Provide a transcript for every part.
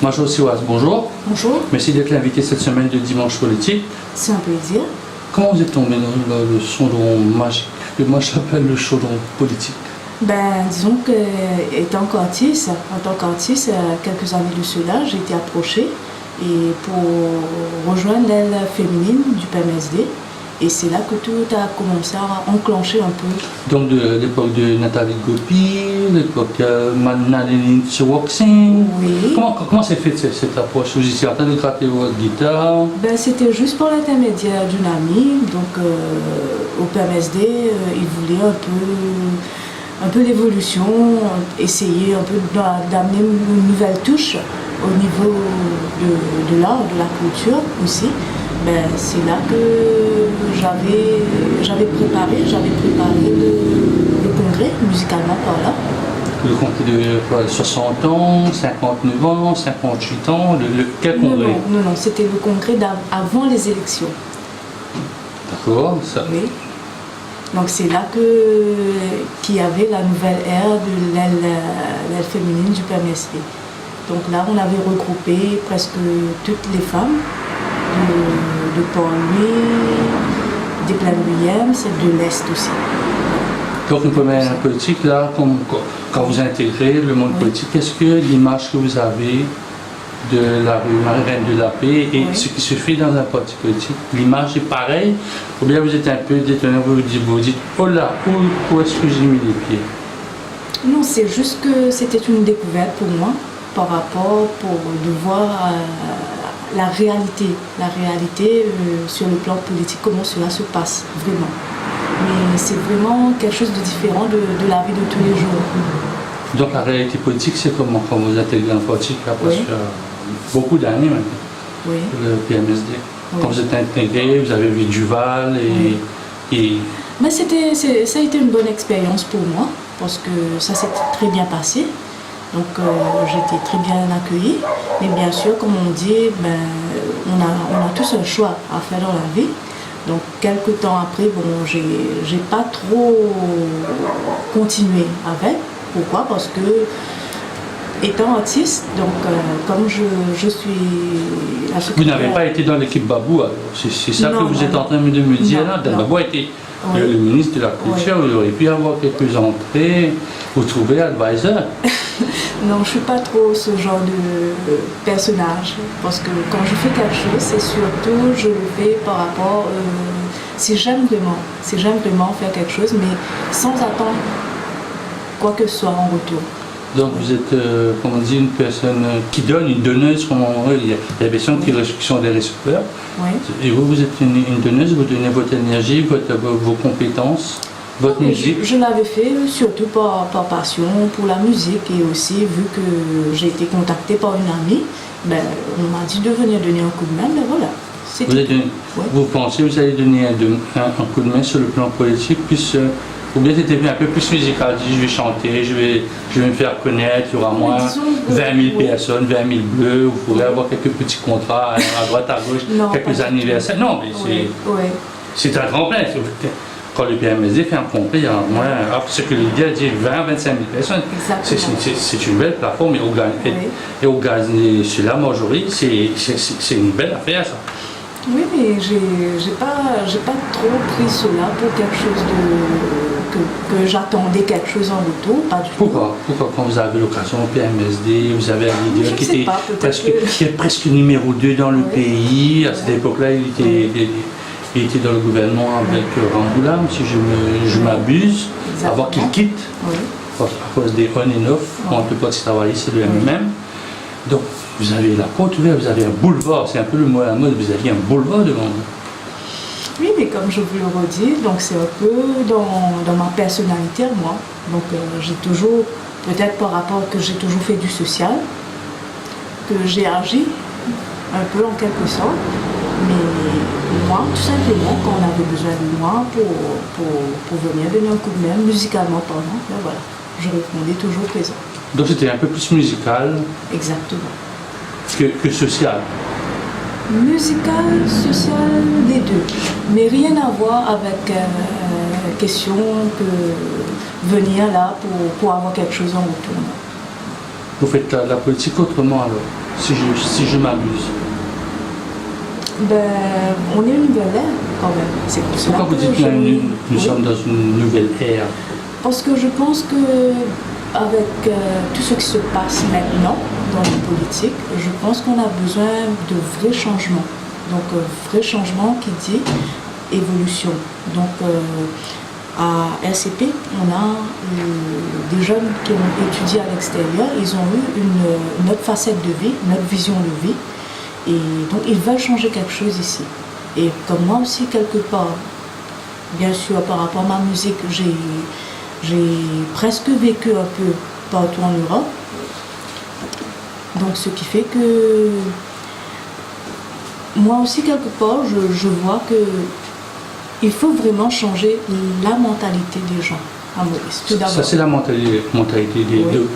Major Siwaz, bonjour. Bonjour. Merci d'être l'invité cette semaine de Dimanche Politique. C'est un plaisir. Comment vous êtes tombé dans le chaudron magique que moi j'appelle le chaudron politique? Disons que, en tant qu'artiste, quelques années de cela, j'ai été approchée et pour rejoindre l'aile féminine du PMSD. Et c'est là que tout a commencé à enclencher un peu. Donc de l'époque de Nathalie Gopi, l'époque de Nadine Chewoksin. Oui. Comment s'est fait cette approche? Vous étiez en train de gratter votre guitare? C'était juste par l'intermédiaire d'une amie. Donc au PMSD, il voulait un peu l'évolution, essayer un peu d'amener une nouvelle touche au niveau de l'art, de la culture aussi. C'est là que j'avais préparé le congrès, musicalement par là. Le congrès de quoi, 60 ans, 59 ans, 58 ans, quel congrès? Non, c'était le congrès avant les élections. D'accord, ça. Oui. Donc c'est là qu'il y avait la nouvelle ère de l'aile féminine du PMSD. Donc là, on avait regroupé presque toutes les femmes de Port-Louis, des Plaines-Williams et de l'Est aussi. Donc une première politique, là, quand vous intégrez le monde politique, est-ce que l'image que vous avez de la rue Marie-Reine de la Paix et ce qui se fait dans un parti politique, l'image est pareille? Ou bien vous êtes un peu détonné, vous vous dites, oh là, où est-ce que j'ai mis les pieds? Non, c'est juste que c'était une découverte pour moi par rapport de voir la réalité sur le plan politique, comment cela se passe vraiment. Mais c'est vraiment quelque chose de différent de la vie de tous les jours. Donc la réalité politique, c'est comment quand vous intégrez un parti après beaucoup d'années maintenant, le PMSD. Quand vous êtes intégré, vous avez vu Duval et... Mais ça a été une bonne expérience pour moi, parce que ça s'est très bien passé. Donc j'ai été très bien accueillie. Mais bien sûr, comme on dit, on a tous un choix à faire dans la vie. Donc quelques temps après, j'ai pas trop continué avec. Pourquoi? Parce que étant artiste, donc comme je suis... Vous n'avez pas été dans l'équipe Babou, alors c'est ça que vous êtes en train de me dire là? Babou a été le ministre de la Culture, il aurait pu avoir quelques entrées, vous trouvez advisor? Non, je ne suis pas trop ce genre de personnage, parce que quand je fais quelque chose, c'est surtout, je le fais par rapport, si j'aime vraiment faire quelque chose, mais sans attendre quoi que ce soit en retour. Donc vous êtes, comment on dit, une personne qui donne, une donneuse, comme on dit, il y a des personnes qui sont des récepteurs. Oui. Et vous êtes une donneuse, vous donnez votre énergie, vos compétences, votre musique. Je l'avais fait surtout par passion pour la musique, et aussi vu que j'ai été contactée par une amie, on m'a dit de venir donner un coup de main, voilà. Vous pensez que vous allez donner un coup de main sur le plan politique, plus, ou bien c'était un peu plus musical, je vais chanter, je vais me faire connaître, il y aura moins 20 000 personnes, 20 000 bleus, vous pourrez avoir quelques petits contrats à droite, à gauche, quelques anniversaires. Non, mais c'est un tremplin. Quand le PMSD fait un congrès, il y a moins, ce que l'idée a dit 20 25 000 personnes. C'est une belle plateforme et organiser cela, Marjorie, c'est une belle affaire ça. Oui, mais j'ai pas trop pris cela pour quelque chose que j'attendais quelque chose en retour, pas du tout. Pourquoi quand vous avez l'occasion au PMSD, vous avez un leader qui était presque numéro 2 dans le pays, à cette époque-là il était dans le gouvernement avec Ramboulam, si je m'abuse, avant qu'il quitte, à cause des on et off, entre le parti travailliste et le MMM. Donc, vous avez la porte ouverte, vous avez un boulevard, c'est un peu le mot à la mode, vous avez un boulevard devant vous. Oui, mais comme je vous le redis, donc c'est un peu dans ma personnalité à moi. Donc j'ai toujours, peut-être par rapport que j'ai toujours fait du social, que j'ai agi un peu en quelque sorte, mais moi, tout simplement, quand on avait besoin de moi pour venir donner un coup de main, musicalement parlant, voilà, je répondais toujours présent. Donc c'était un peu plus musical. Exactement. Que social. Musical, social, les deux. Mais rien à voir avec question que venir là pour avoir quelque chose en retour. Vous faites la politique autrement alors? si je m'abuse. Ben, on est une nouvelle ère quand même. C'est pour cela Pourquoi vous que dites que nous oui. sommes dans une nouvelle ère? Parce que je pense que avec tout ce qui se passe maintenant dans la politique, je pense qu'on a besoin de vrais changements. Donc, vrai changement qui dit évolution. Donc, à RCP, on a des jeunes qui ont étudié à l'extérieur, ils ont eu une autre facette de vie, une autre vision de vie. Et donc, ils veulent changer quelque chose ici. Et comme moi aussi, quelque part, bien sûr, par rapport à ma musique, j'ai presque vécu un peu partout en Europe. Donc, ce qui fait que moi aussi, quelque part, je vois que il faut vraiment changer la mentalité des gens à Maurice. Tout d'abord. Ça, c'est la mentalité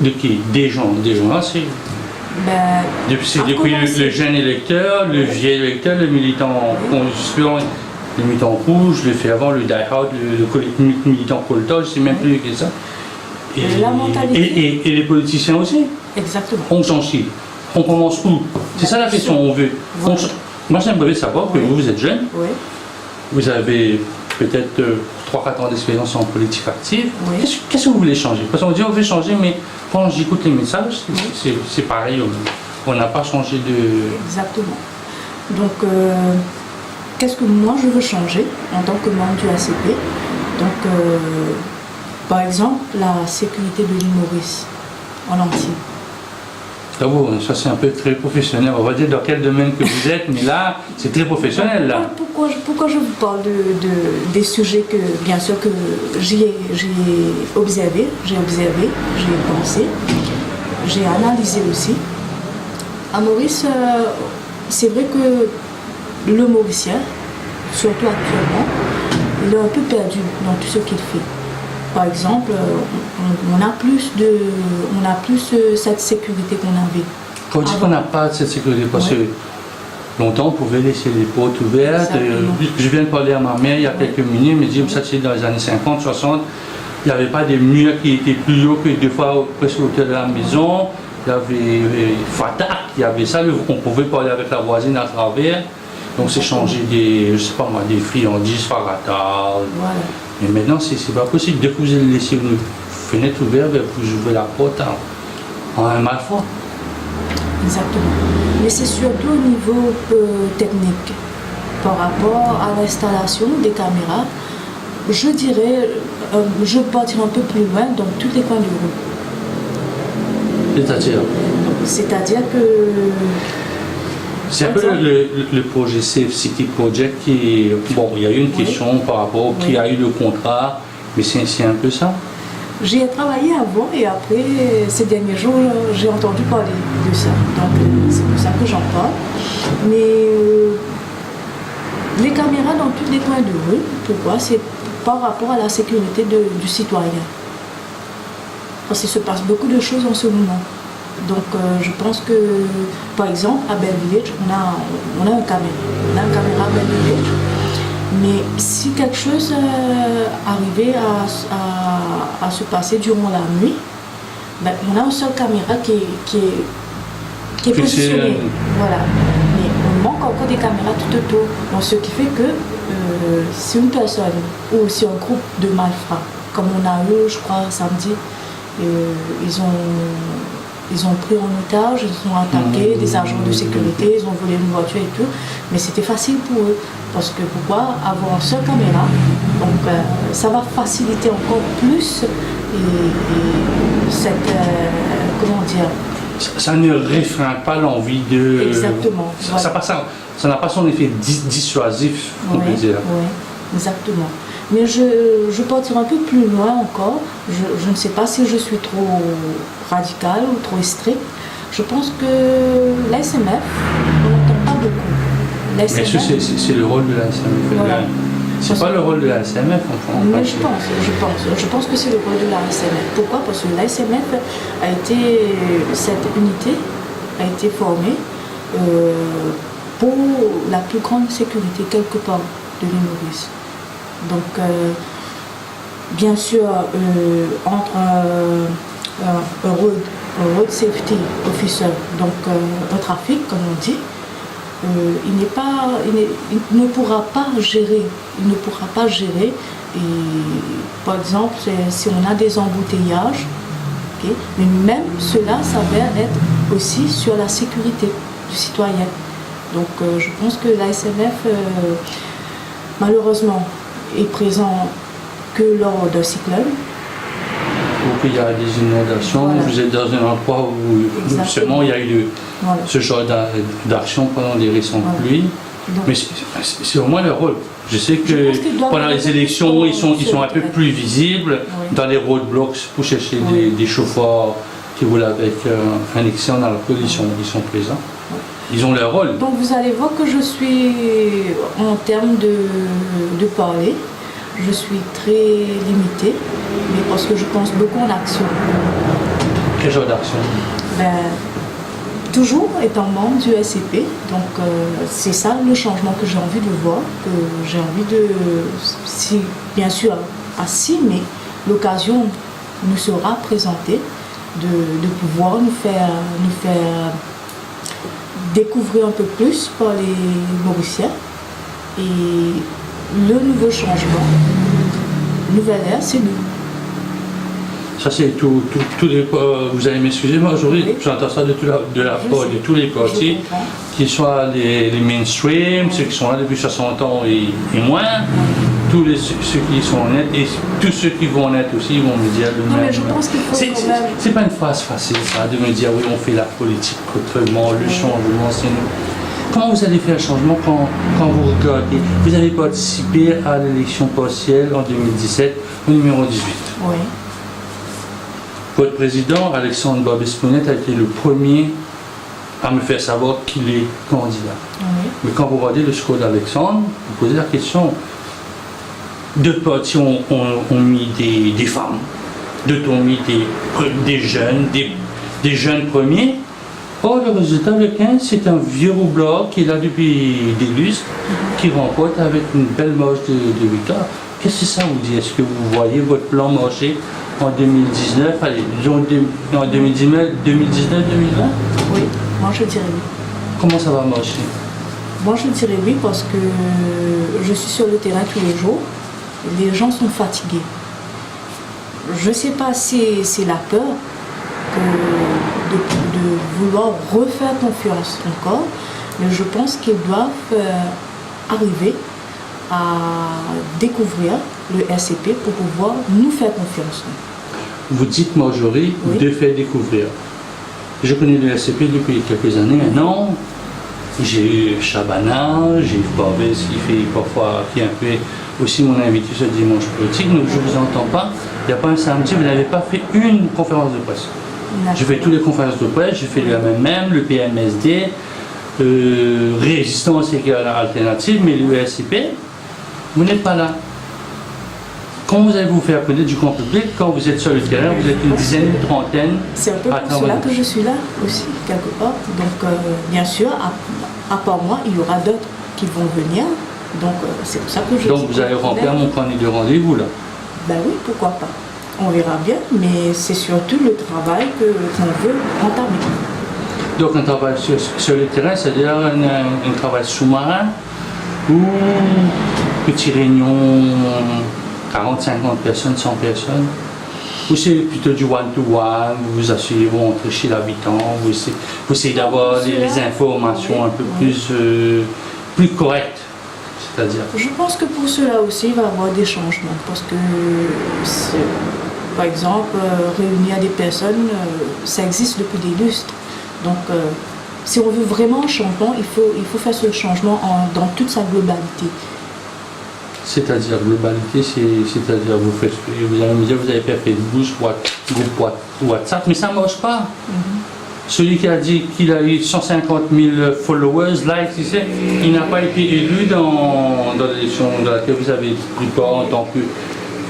de qui? Des gens. Des gens, là, c'est... Ben, depuis le jeune électeur, le vieil électeur, le militant suivant, le militant rouge, le fait avant, le die-hard, le militant coltage, je ne sais même plus que ça. La mentalité. Et les politiciens aussi. Exactement. On change qui? On commence où? C'est ça la question, on veut. Voilà. Moi, j'aimerais savoir que vous êtes jeune. Oui. Vous avez peut-être 3-4 ans d'expérience en politique active. Oui. Qu'est-ce que vous voulez changer? Parce qu'on dit on veut changer, mais quand j'écoute les messages, c'est pareil. On n'a pas changé de... Exactement. Donc, qu'est-ce que moi je veux changer en tant que membre du ACP? Donc, par exemple, la sécurité de l'île Maurice en entier. Ah bon, ça c'est un peu très professionnel. On va dire dans quel domaine que vous êtes, mais là, c'est très professionnel. Là. Pourquoi je vous parle des sujets que, bien sûr, que j'ai observé, j'ai pensé, j'ai analysé aussi. À Maurice, c'est vrai que le Mauricien, surtout actuellement, il est un peu perdu dans tout ce qu'il fait. Par exemple, on a plus cette sécurité qu'on avait. Quand on dit qu'on n'a pas cette sécurité, parce que longtemps on pouvait laisser les portes ouvertes. Je viens de parler à ma mère il y a quelques minutes, elle me dit que ça c'est dans les années 50, 60. Il n'y avait pas des murs qui étaient plus hauts que 2 fois presque au-dessus de la maison. Il y avait Fatak, il y avait ça, on pouvait parler avec la voisine à travers. Donc c'est changer des friandises par la table. Voilà. Mais maintenant, c'est pas possible. Dès que vous laissez une fenêtre ouverte, vous ouvrez la porte en un mal froid. Exactement. Mais c'est surtout au niveau technique. Par rapport à l'installation des caméras, je dirais, je partirai un peu plus loin dans tous les coins de rue. C'est-à-dire que... C'est un peu le projet Safe City Project qui... Bon, il y a eu une question par rapport au qui a eu le contrat, mais c'est un peu ça. J'y ai travaillé avant et après, ces derniers jours, j'ai entendu parler de ça. Donc, c'est pour ça que j'en parle. Mais les caméras dans tous les coins de rue, pourquoi? C'est par rapport à la sécurité du citoyen. Parce qu'il se passe beaucoup de choses en ce moment. Donc je pense que, par exemple, à Bell Village, on a un caméra à Bell Village. Mais si quelque chose arrivait à se passer durant la nuit, ben, on a une seule caméra qui est positionnée. Voilà. Mais on manque encore des caméras tout autour. Donc ce qui fait que si une personne ou si un groupe de malfrats, comme on a eu, je crois, samedi, ils ont pris en otage, ils ont attaqué des agents de sécurité, ils ont volé une voiture et tout. Mais c'était facile pour eux. Parce que pourquoi avoir une seule caméra? Donc ça va faciliter encore plus cette... comment dire? Ça ne réfrène pas l'envie de... Exactement. Ça n'a pas son effet dissuasif, on peut dire. Oui, exactement. Mais je partirai un peu plus loin encore. Je ne sais pas si je suis trop radicale ou trop strict. Je pense que l'ASMF, on n'entend pas beaucoup. Mais c'est le rôle de l'ASMF. Voilà. C'est pas le rôle de l'ASMF, enfin. Mais je pense que c'est le rôle de l'ASMF. Pourquoi? Parce que l'ASMF cette unité a été formée pour la plus grande sécurité quelque part de l'île Maurice. Donc, bien sûr, entre un road safety officer, donc un trafic, comme on dit, il ne pourra pas gérer. Et, par exemple, si on a des embouteillages, okay, mais même cela s'avère être aussi sur la sécurité du citoyen. Donc je pense que l'ASNF, malheureusement, est présent que lors d'un cyclone. Ou qu'il y a des inondations, voilà. Vous êtes dans un endroit où justement il y a eu ce genre d'action pendant les récentes pluies. Donc, mais c'est au moins leur rôle. Je sais que pendant les élections, ils sont un peu plus visibles dans les roadblocks pour chercher des chauffeurs qui roulent avec un excès en alcool, ils sont présents. Ils ont leur rôle. Donc vous allez voir que je suis, en termes de parler, je suis très limitée, mais parce que je pense beaucoup en action. Quel genre d'action? Toujours étant membre du SCP, donc c'est ça le changement que j'ai envie de voir, que j'ai envie de, si bien sûr à 6 mai, l'occasion nous sera présentée de pouvoir nous faire découvrir un peu plus par les Mauriciens et le nouveau changement, nouvelle ère, c'est nous. Ça c'est tout les, vous allez m'excuser, moi aujourd'hui j'entends ça de tous les partis, qu'ils soient les mainstream, ceux qui sont là depuis 60 ans et moins, tous ceux qui sont honnêtes et tous ceux qui vont naître aussi vont me dire le même. Mais je pense qu'il faut quand même... C'est pas une phrase facile ça, de me dire oui on fait la politique autrement, le changement c'est nous. Comment vous allez faire le changement quand vous regardez? Vous avez participé à l'élection partielle en 2017 au numéro 18. Oui. Votre président, Alexandre Babis-Ponette, a été le premier à me faire savoir qu'il est candidat. Oui. Mais quand vous regardez le score d'Alexandre, vous posez la question, deux partis ont mis des femmes, d'autres ont mis des jeunes premiers. Or, le résultat, le 15, c'est un vieux roublard qui est là depuis des lustres, qui remporte avec une belle marge de victoire. Qu'est-ce que ça vous dit? Est-ce que vous voyez votre plan marcher en 2019, allez, disons en 2019, 2020? Oui, moi je dirais oui. Comment ça va marcher? Moi je dirais oui parce que je suis sur le terrain tous les jours. Les gens sont fatigués. Je ne sais pas si c'est la peur de vouloir refaire confiance encore, mais je pense qu'ils doivent arriver à découvrir le SCP pour pouvoir nous faire confiance. Vous dites Marjorie, oui. De faire découvrir. Je connais le SCP depuis quelques années, un an. J'ai eu Chabana, j'ai eu Barbès qui est un peu aussi mon invité ce dimanche politique, donc je ne vous entends pas. Il n'y a pas un samedi, vous n'avez pas fait une conférence de presse. Je fais toutes les conférences de presse, je fais le MMM, le PMSD, Résistance et Alternative, mais le SCP, vous n'êtes pas là. Comment vous allez vous faire connaître du grand public quand vous êtes sur le terrain, vous êtes une dizaine, une trentaine? C'est un peu pour cela que je suis là aussi, quelque part. Donc, bien sûr, à part moi, il y aura d'autres qui vont venir. Donc, c'est pour ça que je Donc, vous allez remplir mon panier de rendez-vous, là? Ben oui, pourquoi pas. On verra bien, mais c'est surtout le travail qu'on veut entamer. Donc, un travail sur le terrain, c'est-à-dire un travail sous-marin ou petit réunion 40, 50 personnes, 100 personnes, ou c'est plutôt du one-to-one, vous vous asseyez, vous entrez chez l'habitant, vous essayez d'avoir les informations un peu plus correctes, c'est-à-dire. Je pense que pour cela aussi, il va y avoir des changements, parce que, par exemple, réunir des personnes, ça existe depuis des lustres. Donc, si on veut vraiment un changement, il faut faire ce changement dans toute sa globalité. C'est-à-dire globalité, c'est-à-dire vous allez me dire, vous avez fait Facebook, groupe WhatsApp, mais ça ne marche pas. Celui qui a dit qu'il a eu 150 000 followers, likes, il n'a pas été élu dans l'élection dans laquelle vous avez pris part en tant que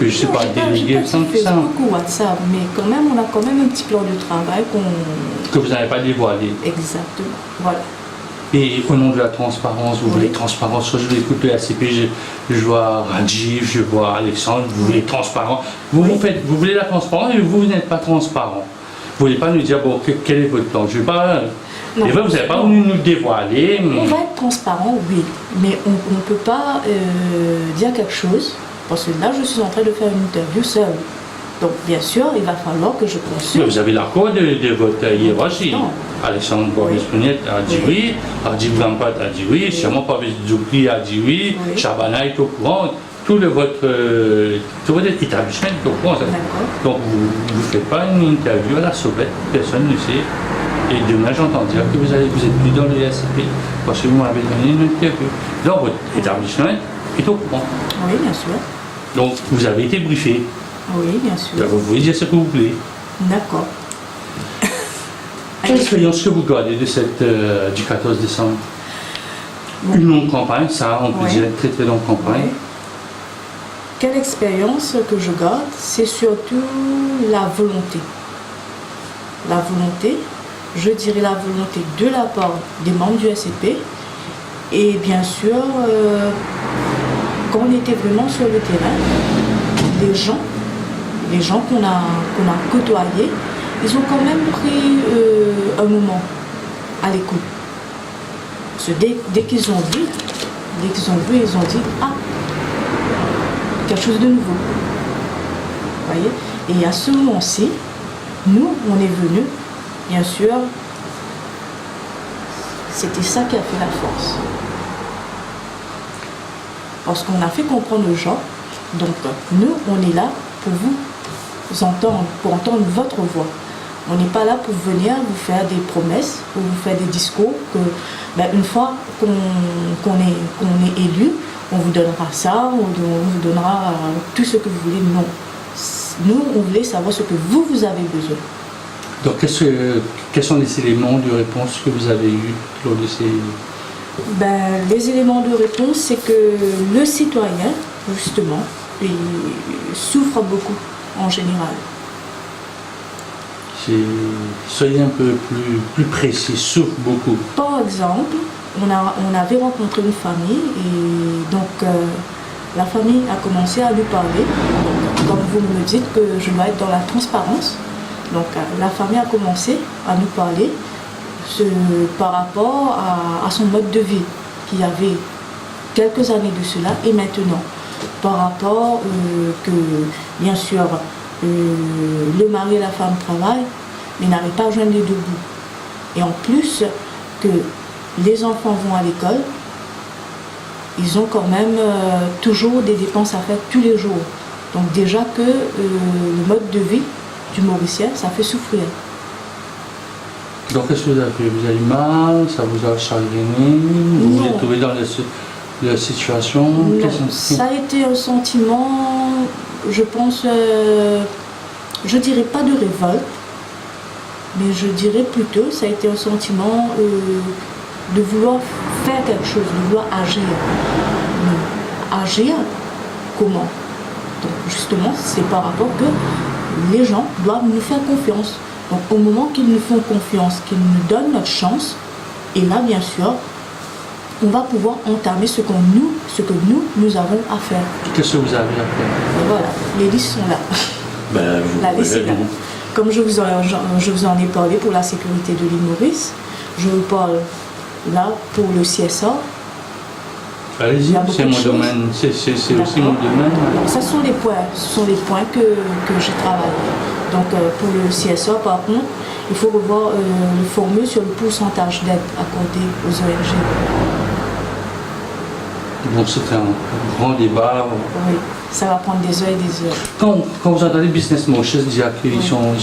je ne sais pas, délégué. C'est beaucoup WhatsApp, mais quand même, on a quand même un petit plan de travail que vous n'avez pas dévoilé. Exactement, voilà. Et au nom de la transparence, vous voulez transparence, je vais écouter la CP, je vois Rajiv, je vois Alexandre, vous voulez transparent. Vous voulez la transparence et vous n'êtes pas transparent. voulez pas nous dire, bon, quel est votre plan? Je vais pas... Non. Et vous n'avez pas voulu nous dévoiler. On va être transparent, oui, mais on ne peut pas dire quelque chose, parce que là, je suis en train de faire une interview seule. Donc, bien sûr, il va falloir que je consulte. Vous avez l'accord de votre hiérarchie. Alexandre Boris-Pounet a dit oui, Adi Blampat a dit oui, Chamon Pavis Djoukli a dit oui, Chabana est au courant, tout votre établissement est au courant. Donc, vous ne faites pas une interview à la sauvette, personne ne sait. Et demain, j'entends dire que vous êtes plus dans le SCP parce que vous m'avez donné une interview. Donc, votre établissement est au courant. Oui, bien sûr. Donc, vous avez été briefé. Oui, bien sûr. Donc, vous pouvez dire ce que vous voulez. D'accord. Quelle expérience que vous gardez de cette, du 14 décembre? Une longue campagne, ça, on peut dire, très très longue campagne. Oui. Quelle expérience que je garde? C'est surtout la volonté. La volonté, je dirais la volonté de la part des membres du SCP et bien sûr, quand on était vraiment sur le terrain, les gens qu'on a côtoyés, ils ont quand même pris un moment à l'écoute. Parce que dès qu'ils ont vu, ils ont dit « Ah, quelque chose de nouveau ». Voyez. Et à ce moment-ci, nous, on est venus, bien sûr, c'était ça qui a fait la force. Parce qu'on a fait comprendre aux gens, donc nous, on est là pour vous entendre, pour entendre votre voix. On n'est pas là pour venir vous faire des promesses, pour vous faire des discours que, une fois qu'on est élu, on vous donnera ça, on vous donnera tout ce que vous voulez. Non. Nous, on voulait savoir ce que vous avez besoin. Donc, quels sont les éléments de réponse que vous avez eus lors de ces... Les éléments de réponse, c'est que le citoyen, justement, il souffre beaucoup en général. Soyez un peu plus précis, souffre beaucoup. Par exemple, on avait rencontré une famille et donc la famille a commencé à lui parler. Donc, comme vous me dites que je dois être dans la transparence, donc la famille a commencé à nous parler par rapport à son mode de vie qu'il y avait quelques années de cela et maintenant. Par rapport que, bien sûr, le mari et la femme travaillent, mais n'arrivent pas à joindre les deux bouts. Et en plus que les enfants vont à l'école, ils ont quand même toujours des dépenses à faire tous les jours. Donc déjà que le mode de vie du Mauricien, ça fait souffrir. Donc qu'est-ce que vous avez fait? Vous avez mal? Ça vous a chagriné? Vous vous êtes trouvé dans la situation? Non, ça a été un sentiment, je pense, je dirais pas de révolte, mais je dirais plutôt, ça a été un sentiment de vouloir faire quelque chose, de vouloir agir. Mais agir, comment? Donc justement, c'est par rapport que les gens doivent nous faire confiance. Donc au moment qu'ils nous font confiance, qu'ils nous donnent notre chance, et là bien sûr, on va pouvoir entamer ce que nous avons à faire. Qu'est-ce que vous avez à faire? Et voilà, les listes sont là. La liste est là. Comme je vous en ai parlé pour la sécurité de l'île Maurice, je vous parle là pour le CSA. Allez-y, c'est mon domaine, c'est aussi mon domaine. Donc, ce sont les points que j'ai travaillé. Donc pour le CSA, par contre, il faut revoir le formule sur le pourcentage d'aide accordée aux ONG. Donc c'est un grand débat. Oui, ça va prendre des heures et des heures. Quand vous entendez Business Mauritius dire qu'ils sont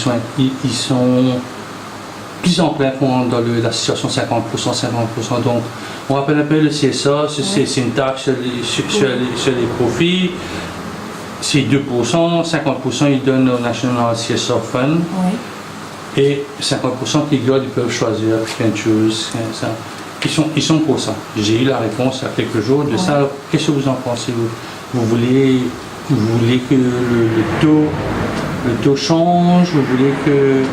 plus en plein fond dans la situation 50%. Donc on rappelle un peu le CSA, c'est une taxe sur les profits. C'est 2%, 50% ils donnent au National CSA Fund. Oui. Et 50% qu'ils gardent, ils peuvent choisir plein de choses. Ils sont pour ça. J'ai eu la réponse il y a quelques jours de ça. Alors, qu'est-ce que vous en pensez? Vous voulez que le taux change? Vous voulez que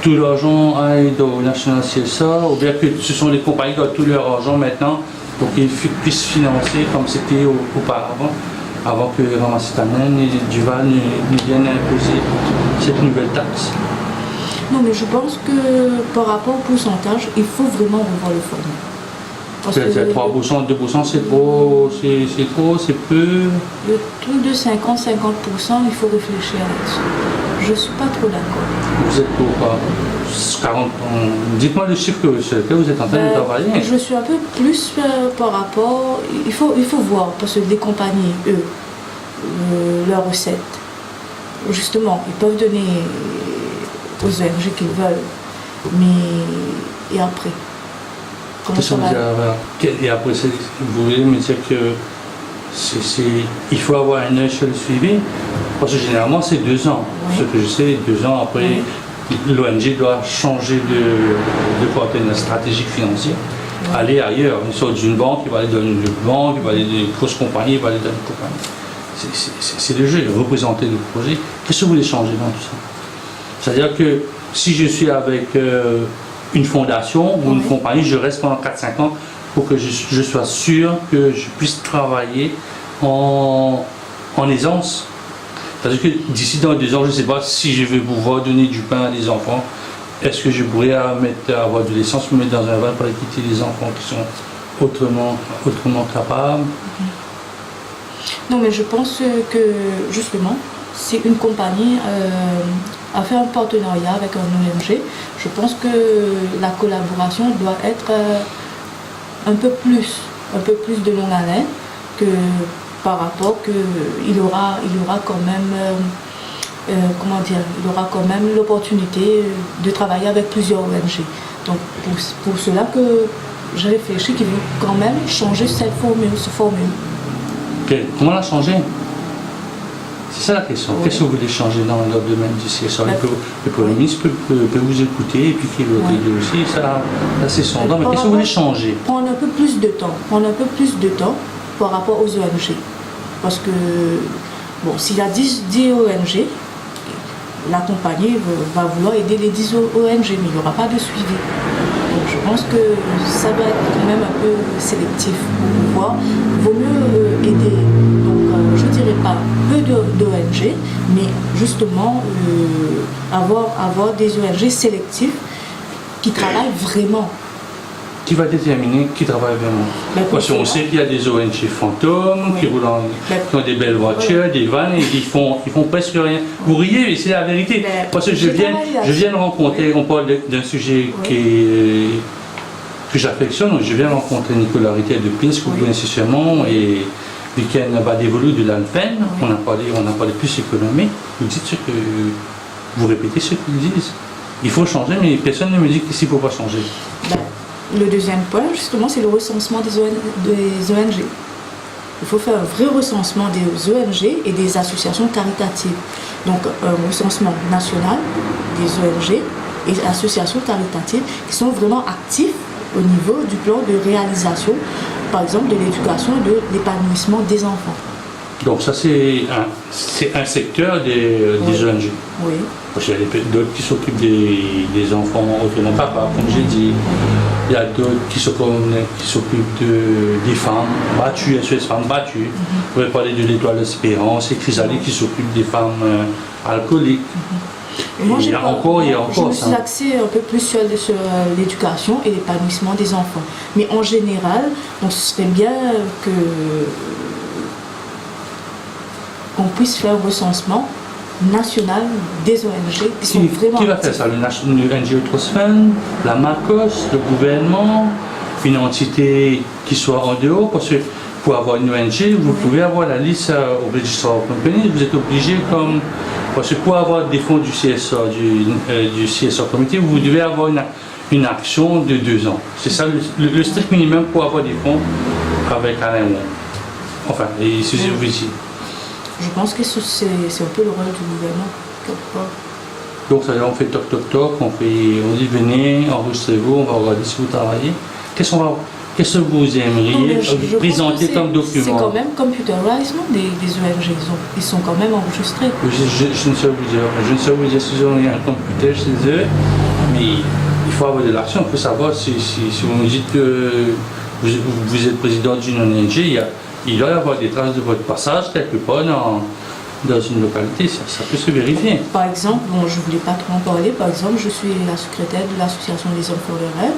tout l'argent aille au National CSA? Ou bien que ce sont les compagnies qui ont tout leur argent maintenant pour qu'ils puissent financer comme c'était auparavant, avant que Ramassitanen et Duval ne viennent imposer cette nouvelle taxe? Non, mais je pense que par rapport au pourcentage, il faut vraiment revoir le format. Parce que C'est 3%, 2%, c'est trop, c'est peu. le truc de 50-50%, il faut réfléchir là-dessus. Je ne suis pas trop d'accord. Vous êtes pour quoi 40. Dites-moi le chiffre sur lequel vous êtes en train de travailler. Je suis un peu plus par rapport. Il faut voir, parce que les compagnies, eux, leurs recettes, justement, ils peuvent donner aux ONG qu'ils veulent, mais et après comment ça va? Et après, vous voulez me dire que il faut avoir un œil sur le suivi? Parce que généralement, c'est 2 ans. Oui. Ce que je sais, 2 ans après, l'ONG doit changer de partenaire stratégique financier, aller ailleurs. Il sort d'une banque, il va aller dans une autre banque, il va aller dans une grosse compagnie, il va aller dans une compagnie. C'est le jeu, représenter le projet. Qu'est-ce que vous voulez changer dans tout ça? C'est-à-dire que si je suis avec une fondation ou une compagnie, je reste pendant 4-5 ans pour que je sois sûr que je puisse travailler en aisance. C'est-à-dire que d'ici dans 2 ans, je ne sais pas si je vais pouvoir donner du pain à des enfants. Est-ce que je pourrais avoir de l'essence, me mettre dans un van pour quitter les enfants qui sont autrement capables? Non, mais je pense que justement, si une compagnie a fait un partenariat avec un ONG, je pense que la collaboration doit être un peu plus de longue haleine que par rapport qu'il aura quand même il aura quand même l'opportunité de travailler avec plusieurs ONG. Donc pour cela que j'ai réfléchi qu'il veut quand même changer cette formule. Okay. Comment la changer? C'est ça la question. Qu'est-ce que vous voulez changer dans le domaine du CSR? Le Premier ministre peut vous écouter et puis qu'il le dit aussi, ça c'est son temps. Mais qu'est-ce que vous voulez changer? Prendre un peu plus de temps par rapport aux ONG. Parce que, bon, s'il y a 10 ONG, la compagnie va vouloir aider les 10 ONG, mais il n'y aura pas de suivi. Donc je pense que ça doit être quand même un peu sélectif pour pouvoir. Il vaut mieux aider, donc je ne dirais pas peu d'ONG, mais justement avoir des ONG sélectifs qui travaillent vraiment. Qui va déterminer qui travaille vraiment? Parce qu'on sait qu'il y a des ONG fantômes qui roulent qui ont des belles voitures, des vannes, et ils font presque rien. Vous riez, mais c'est la vérité. Parce que je viens de rencontrer, on parle d'un sujet que j'affectionne, je viens de rencontrer Nicolas Ritter de Pins, que vous connaissez sûrement, et Week-end va dévolu de l'Alpen. On a parlé plus économie. Vous dites ce que vous répétez ce qu'ils disent. Il faut changer, mais personne ne me dit qu'il ne faut pas changer. Le deuxième point, justement, c'est le recensement des ONG. Il faut faire un vrai recensement des ONG et des associations caritatives. Donc, un recensement national des ONG et associations caritatives qui sont vraiment actifs au niveau du plan de réalisation, par exemple, de l'éducation et de l'épanouissement des enfants. Donc ça, c'est un secteur des ONG. Oui. Parce qu'il y a d'autres qui s'occupent des enfants autrement papa, comme j'ai dit. Il y a d'autres qui s'occupent des femmes battues, SOS femmes battues. On pourrait parler de l'Étoile d'Espérance et Chrysalide qui s'occupe des femmes alcooliques. Et moi, il y a encore je me suis axée un peu plus sur l'éducation et l'épanouissement des enfants. Mais en général, donc, ce serait bien qu'on puisse faire un recensement national des ONG qui sont vraiment... Qui va faire ça? L'ONG Outre-Semaine, la MACOS, le gouvernement, une entité qui soit en dehors? Parce que pour avoir une ONG, vous pouvez avoir la liste au Registrar of Companies, vous êtes obligé comme... Parce que pour avoir des fonds du CSR, du CSR Committee, vous devez avoir une action de 2 ans. C'est ça le strict minimum pour avoir des fonds avec Alain Wong. Enfin, et c'est vous ici. Je pense que c'est un peu le rôle du gouvernement. Donc ça veut dire on fait toc toc toc, on dit venez, enregistrez-vous, on va regarder si vous travaillez. Qu'est-ce que vous aimeriez présenter comme document? C'est quand même computerized, non, des ONG, ils sont quand même enregistrés. Je ne sais vous dire si ils ont un computer chez eux, mais il faut avoir de l'action. Il faut savoir si vous me dites que vous êtes président d'une ONG, il doit y avoir des traces de votre passage quelque part dans une localité, ça peut se vérifier. Par exemple, bon, je ne voulais pas trop en parler, par exemple, je suis la secrétaire de l'association des enfants de rêve.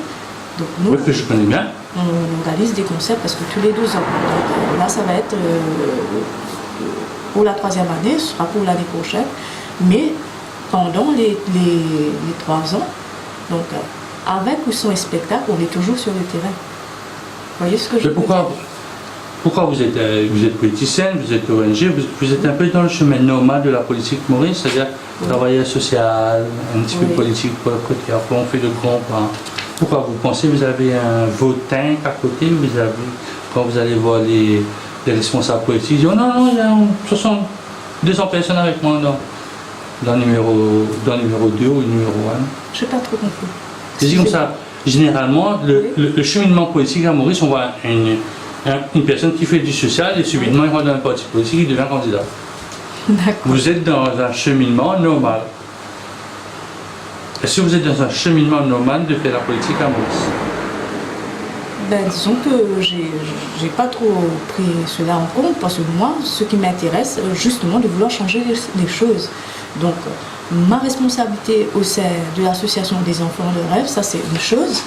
Donc nous, Oui, que je connais bien. on organise des concerts parce que tous les 2 ans. Donc, là, ça va être pour la 3e année, ce sera pour l'année prochaine. Mais pendant les 3 ans, donc avec ou sans spectacle, on est toujours sur le terrain. Vous voyez ce que je veux dire? Pourquoi vous êtes politicienne, vous êtes ONG, vous êtes un peu dans le chemin normal de la politique maurice, c'est-à-dire travailleur social, un petit peu politique pour le côté, après on fait de grands pas. Pourquoi vous pensez que vous avez un votin à côté, quand vous allez voir les responsables politiques, ils disent oh non, il y a 200 personnes avec moi dans le numéro 2 ou le numéro 1. Je n'ai pas trop compris. C'est comme ça. Généralement, le cheminement politique à Maurice, on voit une personne qui fait du social et subitement il rentre dans un parti politique, il devient candidat. D'accord. Vous êtes dans un cheminement normal. Est-ce que vous êtes dans un cheminement normal de faire la politique à Maurice? Ben, disons que j'ai pas trop pris cela en compte parce que moi, ce qui m'intéresse, justement, de vouloir changer les choses. Donc, ma responsabilité au sein de l'association des enfants de rêve, ça c'est une chose.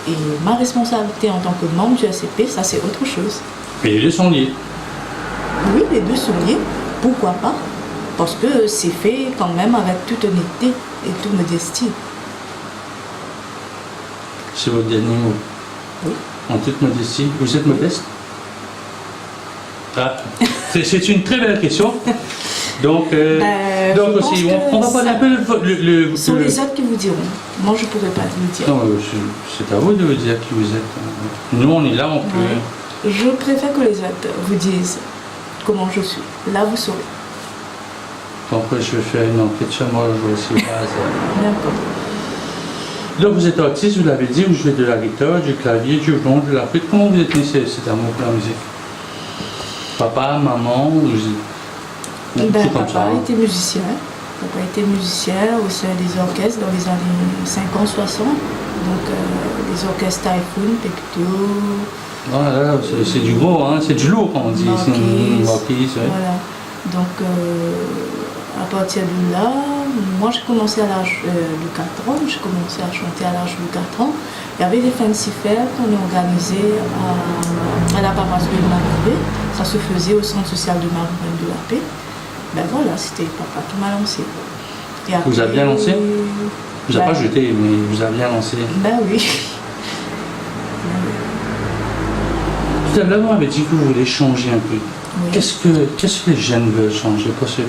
Et ma responsabilité en tant que membre du ACP, ça c'est autre chose. Et les deux sont liés. Oui, les deux sont liés. Pourquoi pas? Parce que c'est fait quand même avec toute honnêteté et toute modestie. C'est votre dernier mot. Oui. En toute modestie. Vous êtes modeste? Ah, c'est une très belle question. Donc aussi, on va parler un peu Ce sont les autres qui vous diront. Moi, je ne pourrais pas vous dire. Non, c'est à vous de vous dire qui vous êtes. Nous, on est là, on peut... Je préfère que les autres vous disent comment je suis. Là, vous saurez. Donc, je vais faire une enquête sur moi, je vais aussi. D'accord. Donc, vous êtes artiste, vous l'avez dit, vous jouez de la guitare, du clavier, du violon, de la flûte. Comment vous êtes né cet amour pour la musique? Papa, maman, papa était musicien. Papa était musicien au sein des orchestres dans les années 50-60. Donc, les orchestres Typhoon, Pepito. Voilà, c'est du gros, hein, c'est du lourd, on dit. Marquise, Marquise, ouais. Voilà. Donc, à partir de là, moi j'ai commencé à l'âge de 4 ans, j'ai commencé à chanter à l'âge de 4 ans. Il y avait des fancy fairs qu'on organisait à la paroisse de Marguerite. Ça se faisait au centre social de Marguerite de la Paix. Ben voilà, c'était papa qui m'a lancé. Et après, vous avez bien lancé? Vous n'avez pas jeté, mais vous avez bien lancé. Ben oui. Tout à l'heure, vous m'avez dit que vous voulez changer un peu. Oui. Qu'est-ce que les jeunes veulent changer? Parce que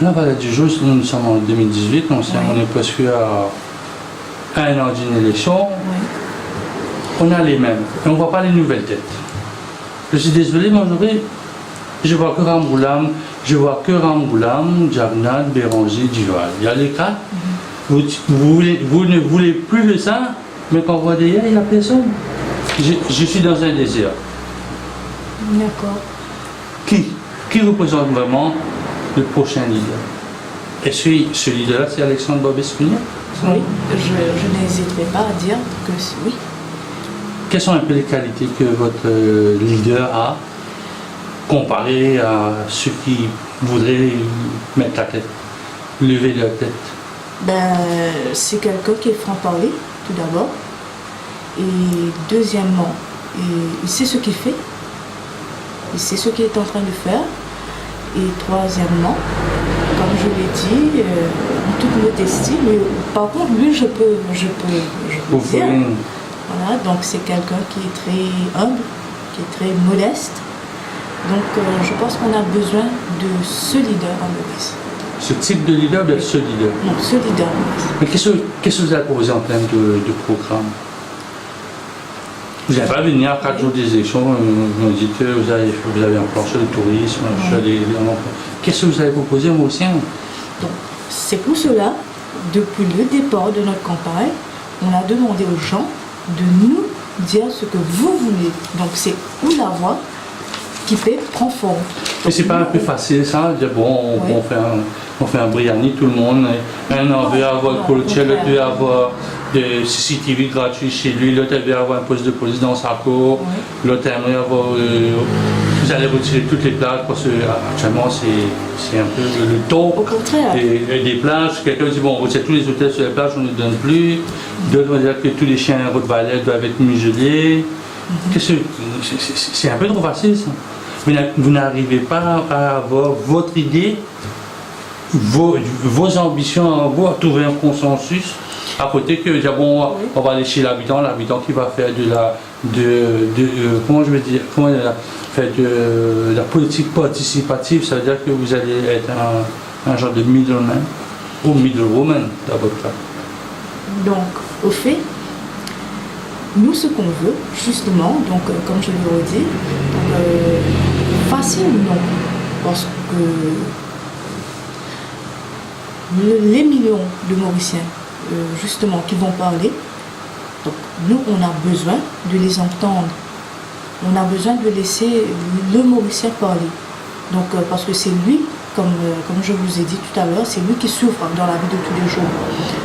là, voilà, du jour, nous sommes en 2018, on est presque à 1 an d'une élection. Oui. On a les mêmes, et on ne voit pas les nouvelles têtes. Je suis désolé, mais aujourd'hui, je vois que Ramboulam, Jagnat, Béranger, Duval. Il y a les 4. Vous ne voulez plus de ça, mais quand on voit derrière, il n'y a personne. Je suis dans un désert. D'accord. Qui représente vraiment le prochain leader? Est-ce que ce leader-là, c'est Alexandre Barbesconier? Oui, je n'hésiterai pas à dire que oui. Quelles sont un peu les qualités que votre leader a comparé à ceux qui voudraient mettre la tête, lever leur tête? Ben, c'est quelqu'un qui est franc-parler, tout d'abord. Et deuxièmement, il sait ce qu'il fait. Il sait ce qu'il est en train de faire. Et troisièmement, comme je l'ai dit, en toute modestie, mais par contre, lui, je peux dire. Voilà, donc c'est quelqu'un qui est très humble, qui est très modeste. Donc je pense qu'on a besoin de ce leader en Maurice. Ce type de leader, de ce leader? Non, ce leader en Maurice. Mais qu'est-ce que vous avez proposé en termes de programme? Vous n'allez pas venir à 4 jours des élections, vous me dites que vous avez un plan sur le tourisme, sur les emplois. Qu'est-ce que vous avez proposé aux Mauriciens? Donc, c'est pour cela, depuis le départ de notre campagne, on a demandé aux gens de nous dire ce que vous voulez. Donc, c'est où la voix qui fait prendre forme. Mais c'est pas un peu facile ça, de dire bon, on fait un Briani, tout le monde, un veut avoir le culture, l'autre veut avoir des CCTV gratuits chez lui, l'autre veut avoir un poste de police dans sa cour, l'autre aimerait avoir... Vous vous allez retirer toutes les plages parce que actuellement c'est un peu le taux Au contraire. des plages. Quelqu'un dit bon, on retire tous les hôtels sur les plages, on ne donne plus. D'autres vont dire que tous les chiens rottweiler doivent être muselés. C'est un peu trop facile ça. Vous n'arrivez pas à avoir votre idée, vos ambitions, vous à trouver un consensus. À côté que dire bon, on va aller chez l'habitant qui va faire de la politique participative, ça veut dire que vous allez être un genre de middleman ou middlewoman dans votre cas. Donc, au fait, nous, ce qu'on veut, justement, donc, comme je l'ai redit, facile, non, parce que les millions de Mauriciens, justement, qui vont parler, donc, nous, on a besoin de les entendre. On a besoin de laisser le Mauricien parler. Donc, parce que c'est lui, comme je vous ai dit tout à l'heure, c'est lui qui souffre dans la vie de tous les jours.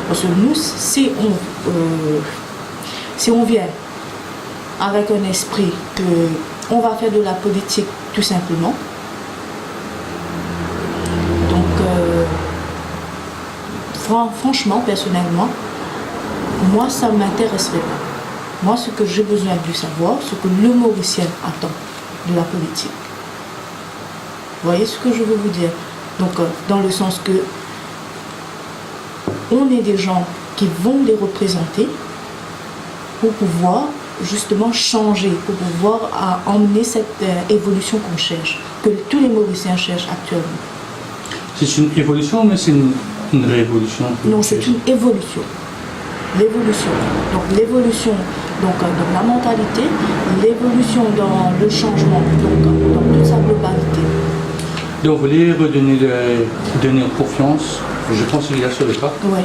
Parce que nous, si on vient avec un esprit qu'on va faire de la politique tout simplement, donc franchement, personnellement, moi ça ne m'intéresserait pas. Moi, ce que j'ai besoin de savoir, ce que le Mauricien attend de la politique. Vous voyez ce que je veux vous dire? Donc, dans le sens que on est des gens qui vont les représenter pour pouvoir justement changer, pour pouvoir emmener cette évolution qu'on cherche, que tous les Mauriciens cherchent actuellement. C'est une évolution, mais c'est une révolution? Non, c'est une évolution. L'évolution. Donc l'évolution dans la mentalité, l'évolution dans le changement, donc dans toute sa globalité. Donc vous voulez donner confiance, je pense qu'il y a sur le cas. Oui.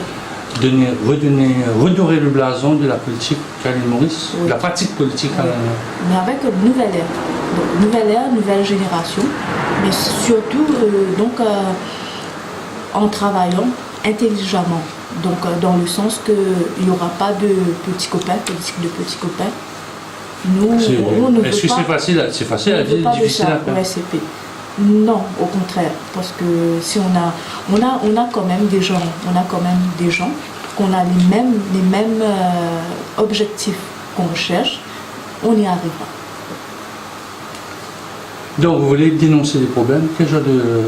Redorer le blason de la politique à l'île Maurice, la pratique politique à l'île Maurice. Mais avec une nouvelle ère. Donc, nouvelle ère, nouvelle génération, mais surtout en travaillant intelligemment. Donc dans le sens qu'il n'y aura pas de petits copains, politique de petits copains. Nous, on ne veut pas. Est-ce que c'est facile à dire, difficile à faire? Non, au contraire, parce que si on a quand même des gens, qu'on a les mêmes objectifs qu'on cherche, on y arrivera. Donc vous voulez dénoncer les problèmes? Quel genre de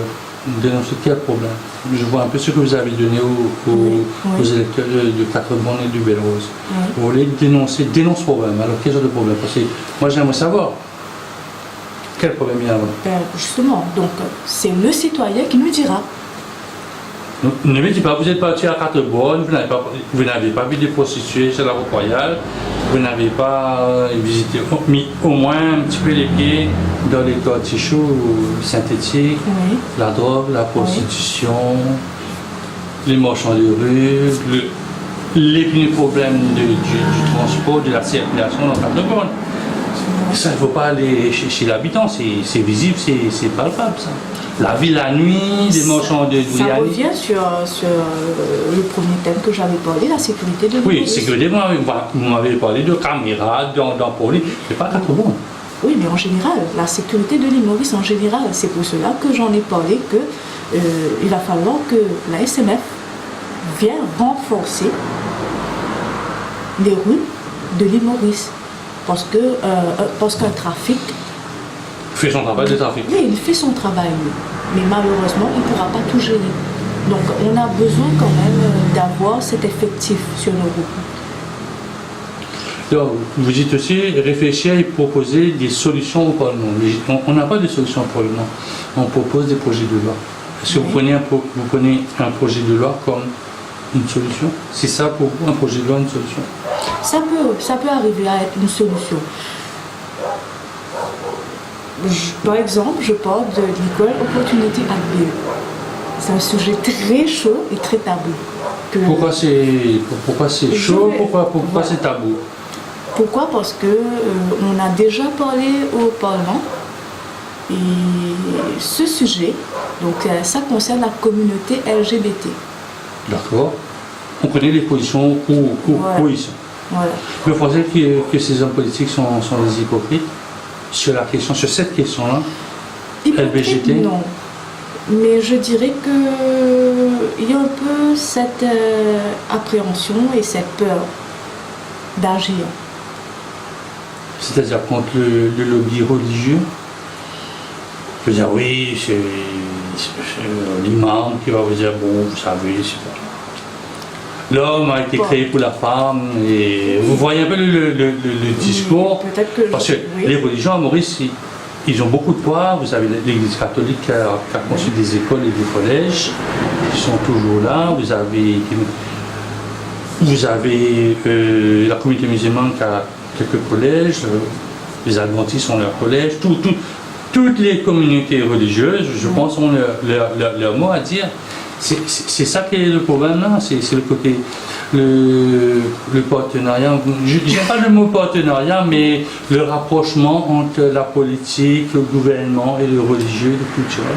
dénoncer quel problème? Je vois un peu ce que vous avez donné aux électeurs de Quatre-Bornes et du Belle-Rose. Oui. Vous voulez dénonce problème. Alors quel genre de problème? Parce que moi j'aimerais savoir. Quel problème il y a? Justement, donc c'est le citoyen qui nous dira. Donc, ne me dites pas, vous êtes parti à Quatre-Bornes, vous n'avez pas vu des prostituées chez la Route Royale, vous n'avez pas visité, mis au moins un petit peu les pieds dans les quartiers chauds synthétiques, la drogue, la prostitution, les marchands de rue, les problèmes du transport, de la circulation dans Quatre-Bornes. Ça, il ne faut pas aller chez l'habitant, c'est visible, c'est palpable ça. La vie la nuit, des marchands de rue. Ça revient sur le premier thème que j'avais parlé, la sécurité de l'île Maurice. Oui, sécurité, vous m'avez parlé de caméras, d'empôts, mais pas à Quatre-Bornes. Oui, mais en général, la sécurité de l'île Maurice en général, c'est pour cela que j'en ai parlé qu'il va falloir que la SNF vienne renforcer les rues de l'île Maurice. Parce qu'un trafic... fait son travail de trafic. Oui, il fait son travail, oui. Mais malheureusement, il ne pourra pas tout gérer. Donc on a besoin quand même d'avoir cet effectif sur nos routes. Donc, vous dites aussi réfléchir et proposer des solutions au Parlement. Mais on n'a pas de solution au Parlement. On propose des projets de loi. Est-ce que vous prenez un projet de loi comme une solution? C'est ça pour vous, un projet de loi, une solution? Ça peut arriver à être une solution. Par exemple, je parle de l'Equal Opportunity Act. C'est un sujet très chaud et très tabou. Pourquoi c'est chaud? Pourquoi c'est tabou? Pourquoi? Parce que on a déjà parlé au Parlement et ce sujet, donc ça concerne la communauté LGBT. D'accord. On connaît les positions où ils sont. Voilà. Mais vous pensez que ces hommes politiques sont des hypocrites sur cette question-là? LBGT? Non. Mais je dirais qu'il y a un peu cette appréhension et cette peur d'agir. C'est-à-dire contre le lobby religieux? Je veux dire, oui, c'est l'imam qui va vous dire, bon, vous savez, c'est pas... L'homme a été créé pour la femme, et vous voyez un peu le discours, Peut-être que parce que les religions à Maurice, ils ont beaucoup de poids. Vous avez l'Église catholique qui a conçu des écoles et des collèges, qui sont toujours là. Vous avez la communauté musulmane qui a quelques collèges, les adventistes ont leur collège, toutes les communautés religieuses, je pense, ont leur mot à dire. C'est ça qui est le problème là, c'est le côté, le partenariat, je n'aime pas le mot partenariat, mais le rapprochement entre la politique, le gouvernement et le religieux, le culturel.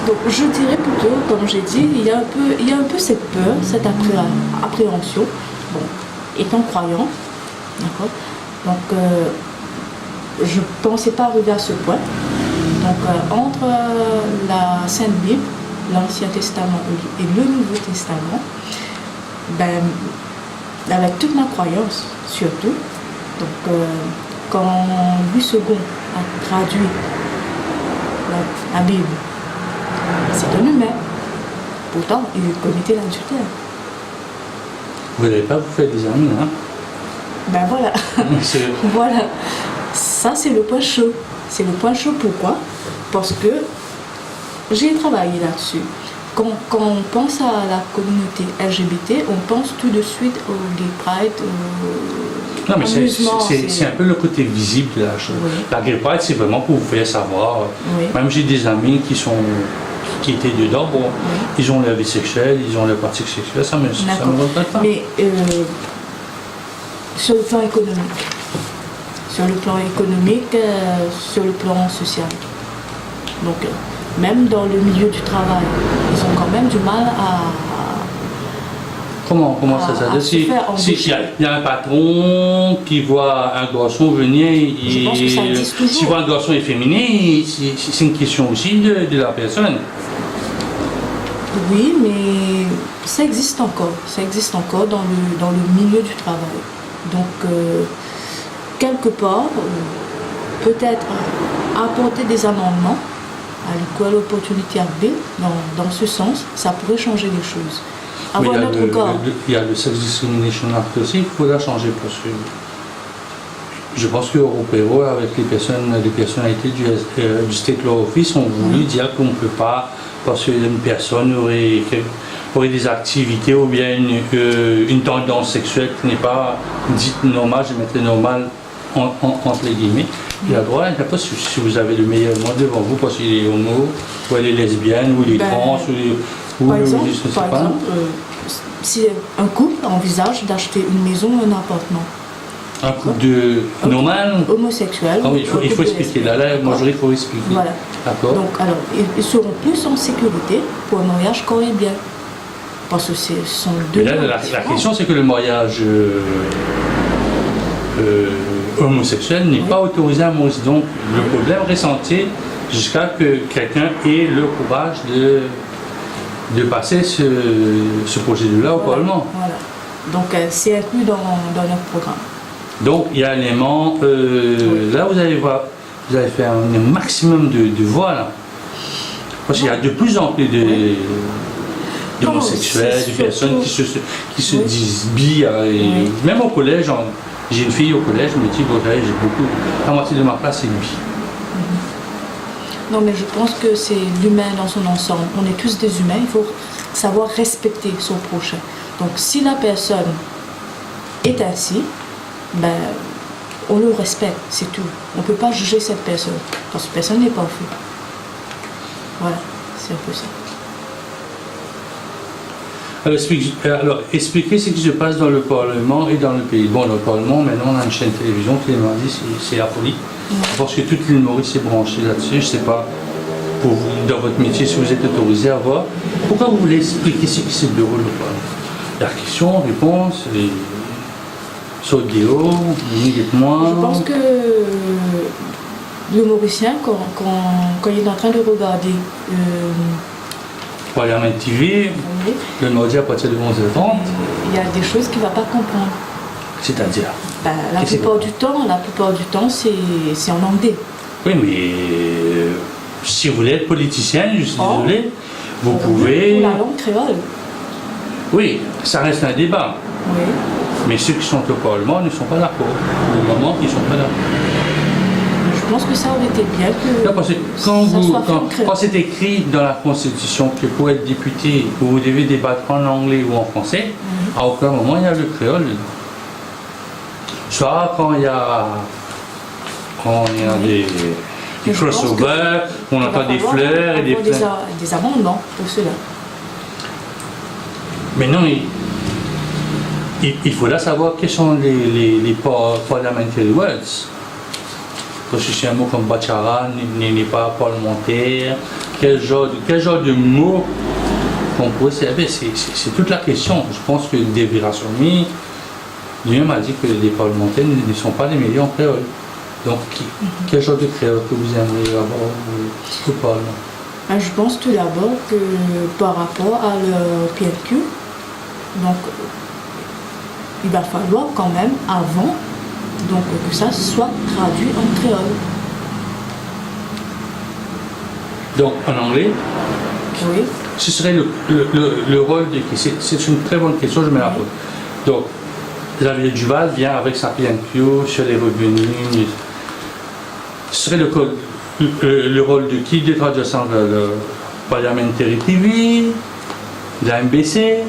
Donc je dirais plutôt, comme j'ai dit, il y a un peu cette peur, cette appréhension, bon, étant croyant, d'accord, donc je ne pensais pas arriver à ce point. Donc entre la Sainte Bible, l'Ancien Testament et le Nouveau Testament, ben, avec toute ma croyance surtout, donc quand Louis II a traduit la Bible, c'est un humain, pourtant il commettait l'adultère. Vous n'allez pas vous faire des amis, hein? Ben voilà, voilà, ça c'est le point chaud. C'est le point chaud, pourquoi? Parce que j'ai travaillé là-dessus. Quand on pense à la communauté LGBT, on pense tout de suite au gay pride, non, mais c'est un peu le côté visible de la chose. Oui. La gay pride, c'est vraiment pour vous faire savoir. Oui. Même j'ai des amis qui étaient dedans, bon, oui. Ils ont leur vie sexuelle, ils ont leur pratique sexuelle, ça me regrette pas. Mais sur le plan économique, sur le plan social. Donc, même dans le milieu du travail, ils ont quand même du mal à... Comment ça s'appelle? Il y a un patron qui voit un garçon venir, s'il voit un garçon efféminé, c'est une question aussi de la personne. Oui, mais ça existe encore dans le milieu du travail. Donc, quelque part, peut-être apporter des amendements à l'Equal Opportunity Bill, dans ce sens, ça pourrait changer les choses. Avoir notre corps. Il y a le Sex Discrimination Act aussi, il faudra changer parce que je pense qu'Européo, avec les personnalités du State Law Office, ont voulu dire qu'on ne peut pas, parce qu'une personne aurait des activités ou bien une tendance sexuelle qui n'est pas dite normale, je mettrais normale entre les guillemets. Il a le droit, il n'a pas si vous avez le meilleur monde devant vous, parce qu'il est homo, ou elle est lesbienne, ou il est trans, par exemple, si un couple envisage d'acheter une maison ou un appartement. Un couple normal? Homosexuel. Ah oui, il faut expliquer. Là, moi, il faut expliquer. Voilà. D'accord. Donc, alors, ils seront plus en sécurité pour un mariage corps et bien. Parce que ce sont deux. Mais là, la question, c'est que le mariage homosexuel n'est pas autorisé à Maurice. Donc, le problème ressenti jusqu'à que quelqu'un ait le courage de passer ce projet de loi au Parlement. Voilà. Donc, c'est inclus dans notre programme. Donc, il y a un élément, là, vous allez faire un maximum de voix, là. Parce qu'il y a de plus en plus d'homosexuels, de personnes qui se disent bi. Même au collège, j'ai une fille au collège, je me dis, j'ai beaucoup, la moitié de ma classe est bi. Non, mais je pense que c'est l'humain dans son ensemble. On est tous des humains, il faut savoir respecter son prochain. Donc, si la personne est ainsi, ben, on le respecte, c'est tout. On ne peut pas juger cette personne, parce que personne n'est pas fou. Voilà, c'est un peu ça. Alors, expliquez ce qui se passe dans le Parlement et dans le pays. Bon, dans le Parlement, maintenant, on a une chaîne de télévision tous les mardis, c'est la folie. Parce que toute l'île Maurice est branchée là-dessus. Je ne sais pas, pour vous, dans votre métier, si vous êtes autorisé à voir. Pourquoi vous voulez expliquer ce qui se déroule au Parlement? La question, réponse, Sodéo, dites-moi. Je pense que le Mauricien, quand il est en train de regarder Parlement TV, oui, le mardi à partir de 11h30, il y a des choses qu'il ne va pas comprendre. c'est-à-dire. Ben, la plupart du temps, c'est en anglais. Oui, mais si vous voulez être politicienne, je suis désolé, vous Ou pouvez. la langue créole. Oui, ça reste un débat. Oui. Mais ceux qui sont au Parlement ne sont pas d'accord. Le moment ils ne sont pas d'accord. Je pense que ça aurait été bien que Non, parce que soit quand c'est écrit dans la Constitution que pour être député, vous devez débattre en anglais ou en français, à aucun moment il y a le créole. Soit quand il y a des crossovers, on entend des fleurs et des fleurs. Des amendements pour cela. Mais non, il faudra savoir quels sont les parliamentary words. Parce que c'est un mot comme bachara n'est pas parlementaire. Quel genre de mots qu'on pourrait servir, c'est toute la question. Je pense que David Rassoumi lui-même a dit que les parlementaires ne sont pas les meilleurs en créole. Donc, quel genre de créole que vous aimeriez avoir au Parlement? Je pense tout d'abord que par rapport à le PNQ, donc il va falloir quand même avant donc, que ça soit traduit en créole. Donc en anglais, Oui. ce serait le rôle de qui? C'est une très bonne question, je me la pose. Donc, Xavier Duval vient avec sa PNQ sur les revenus. Ce serait le rôle de qui de traduire ça? Le Parliamentary TV, la MBC,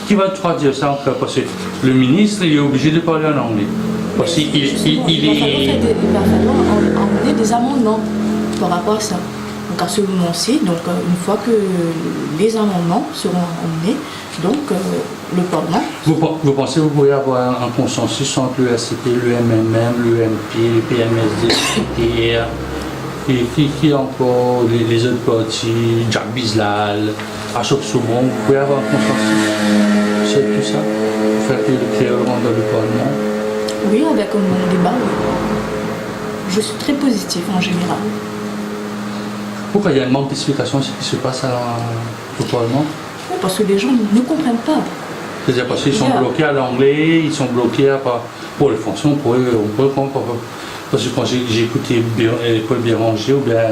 qui va traduire ça? Parce que le ministre il est obligé de parler en anglais. Parce qu'il Il va falloir emmener des amendements par rapport à ça. Donc à ce moment-ci, donc une fois que les amendements seront emmenés, donc le Parlement. Vous pensez que vous pourriez avoir un consensus entre le SCP, le MMM, le MP, le PMSD, le PTR, et qui encore, les autres partis, Jack Bislal, Ashok Soumon, vous pouvez avoir un consensus sur tout ça, pour faire que le créole rentre dans le Parlement? Oui, avec mon débat, oui. Je suis très positive en général. Pourquoi il y a un manque d'explication sur ce qui se passe au Parlement? Oui, parce que les gens ne comprennent pas. C'est-à-dire parce qu'ils sont bloqués à l'anglais, ils sont bloqués à pour le français, on pourrait comprendre. Parce que quand j'ai écouté Paul Béranger ou bien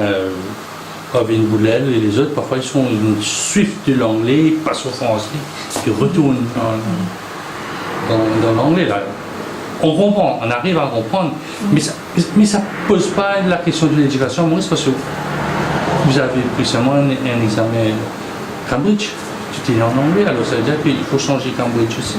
Avine Boulel et les autres, parfois ils suivent de l'anglais, ils passent au français, ils retournent dans l'anglais. Là. On comprend, on arrive à comprendre, mais ça ne pose pas la question de l'éducation, Maurice, parce que vous avez précisément un examen Cambridge, tout est en anglais, alors ça veut dire qu'il faut changer Cambridge aussi.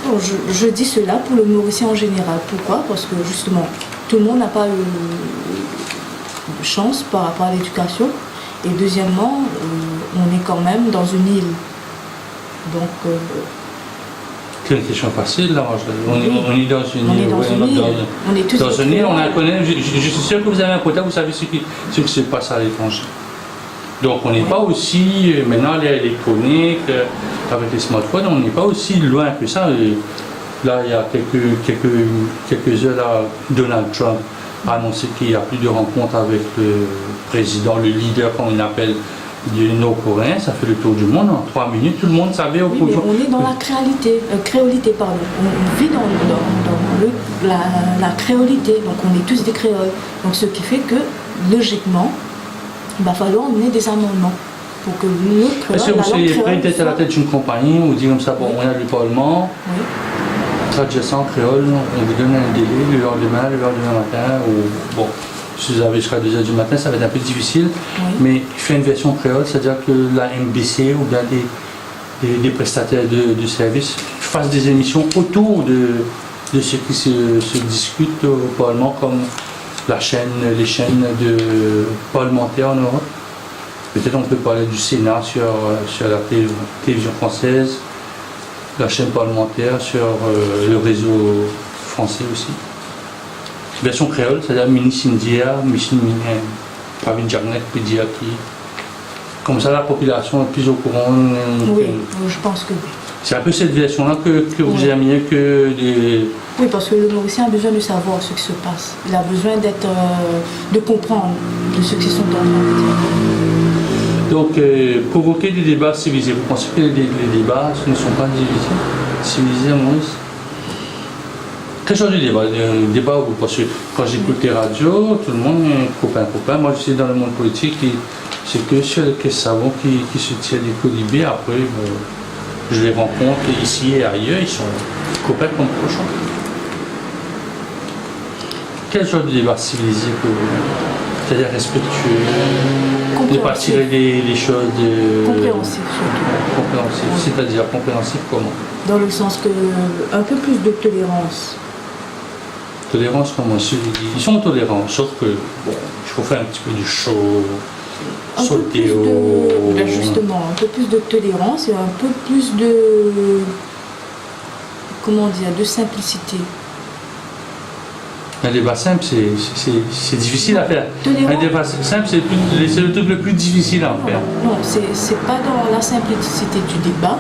Bon, je dis cela pour le Mauricien en général. Pourquoi? Parce que justement, tout le monde n'a pas eu chance par rapport à l'éducation. Et deuxièmement, on est quand même dans une île. Donc, c'est une question facile, là. On est dans une île. On est tous dans une île, on la connaît. Je suis sûr que vous avez un quota, vous savez ce qui se passe à l'étranger. Donc on n'est pas aussi, maintenant l'électronique, avec les smartphones, on n'est pas aussi loin que ça. Là, il y a quelques heures, là, Donald Trump a annoncé qu'il n'y a plus de rencontre avec le président, le leader, comme on appelle, du Nord-Coréen. Ça fait le tour du monde en 3 minutes. Tout le monde savait au mais on est dans la créolité, pardon. On vit dans la créolité, donc on est tous des créoles. Donc ce qui fait que, logiquement, il va falloir emmener des amendements pour que notre créole. Est-ce que vous seriez prêt d'être à la tête d'une compagnie, ou dire comme ça, bon, on a le Parlement, traduire ça en créole, on vous donne un délai, le lendemain matin, ou bon, si vous avez jusqu'à 2h du matin, ça va être un peu difficile, mais je fais une version créole, c'est-à-dire que la MBC ou bien des prestataires de services fassent des émissions autour de ce qui se discute au Parlement, comme les chaînes parlementaires en Europe. Peut-être on peut parler du Sénat sur la télévision française, la chaîne parlementaire sur le réseau français aussi. Version créole, c'est-à-dire Mini Sindia, Pravin Jarnet, Pédiaki. Comme ça, la population est plus au courant. Oui, je pense que oui. C'est un peu cette version-là que vous aimiez que les... Oui, parce que le Mauricien a besoin de savoir ce qui se passe. Il a besoin de comprendre de ce qu'ils sont en train de dire. Donc, provoquer des débats civilisés. Vous pensez que les débats ne sont pas civilisés à Maurice? Quel genre de débat? Un débat où, parce que quand j'écoute les radios, tout le monde est copain. Moi, je suis dans le monde politique, c'est que sur les savants qui se tirent des colibés. Après, je les rencontre ici et ailleurs, ils sont copains comme prochains. Quel genre de débat civilisé pour vous? C'est-à-dire respectueux, ne pas tirer les choses de... Compréhensif surtout. Compréhensif, c'est-à-dire compréhensif comment? Dans le sens que un peu plus de tolérance. Tolérance comment? Ils sont tolérants, sauf que bon, il faut faire un petit peu du show, sauter au... Justement, un peu plus de tolérance et un peu plus de... Comment dire? De simplicité. Un débat simple, c'est difficile à faire. Tolérant. Un débat simple, c'est le truc le plus difficile à faire. Non, c'est pas dans la simplicité du débat,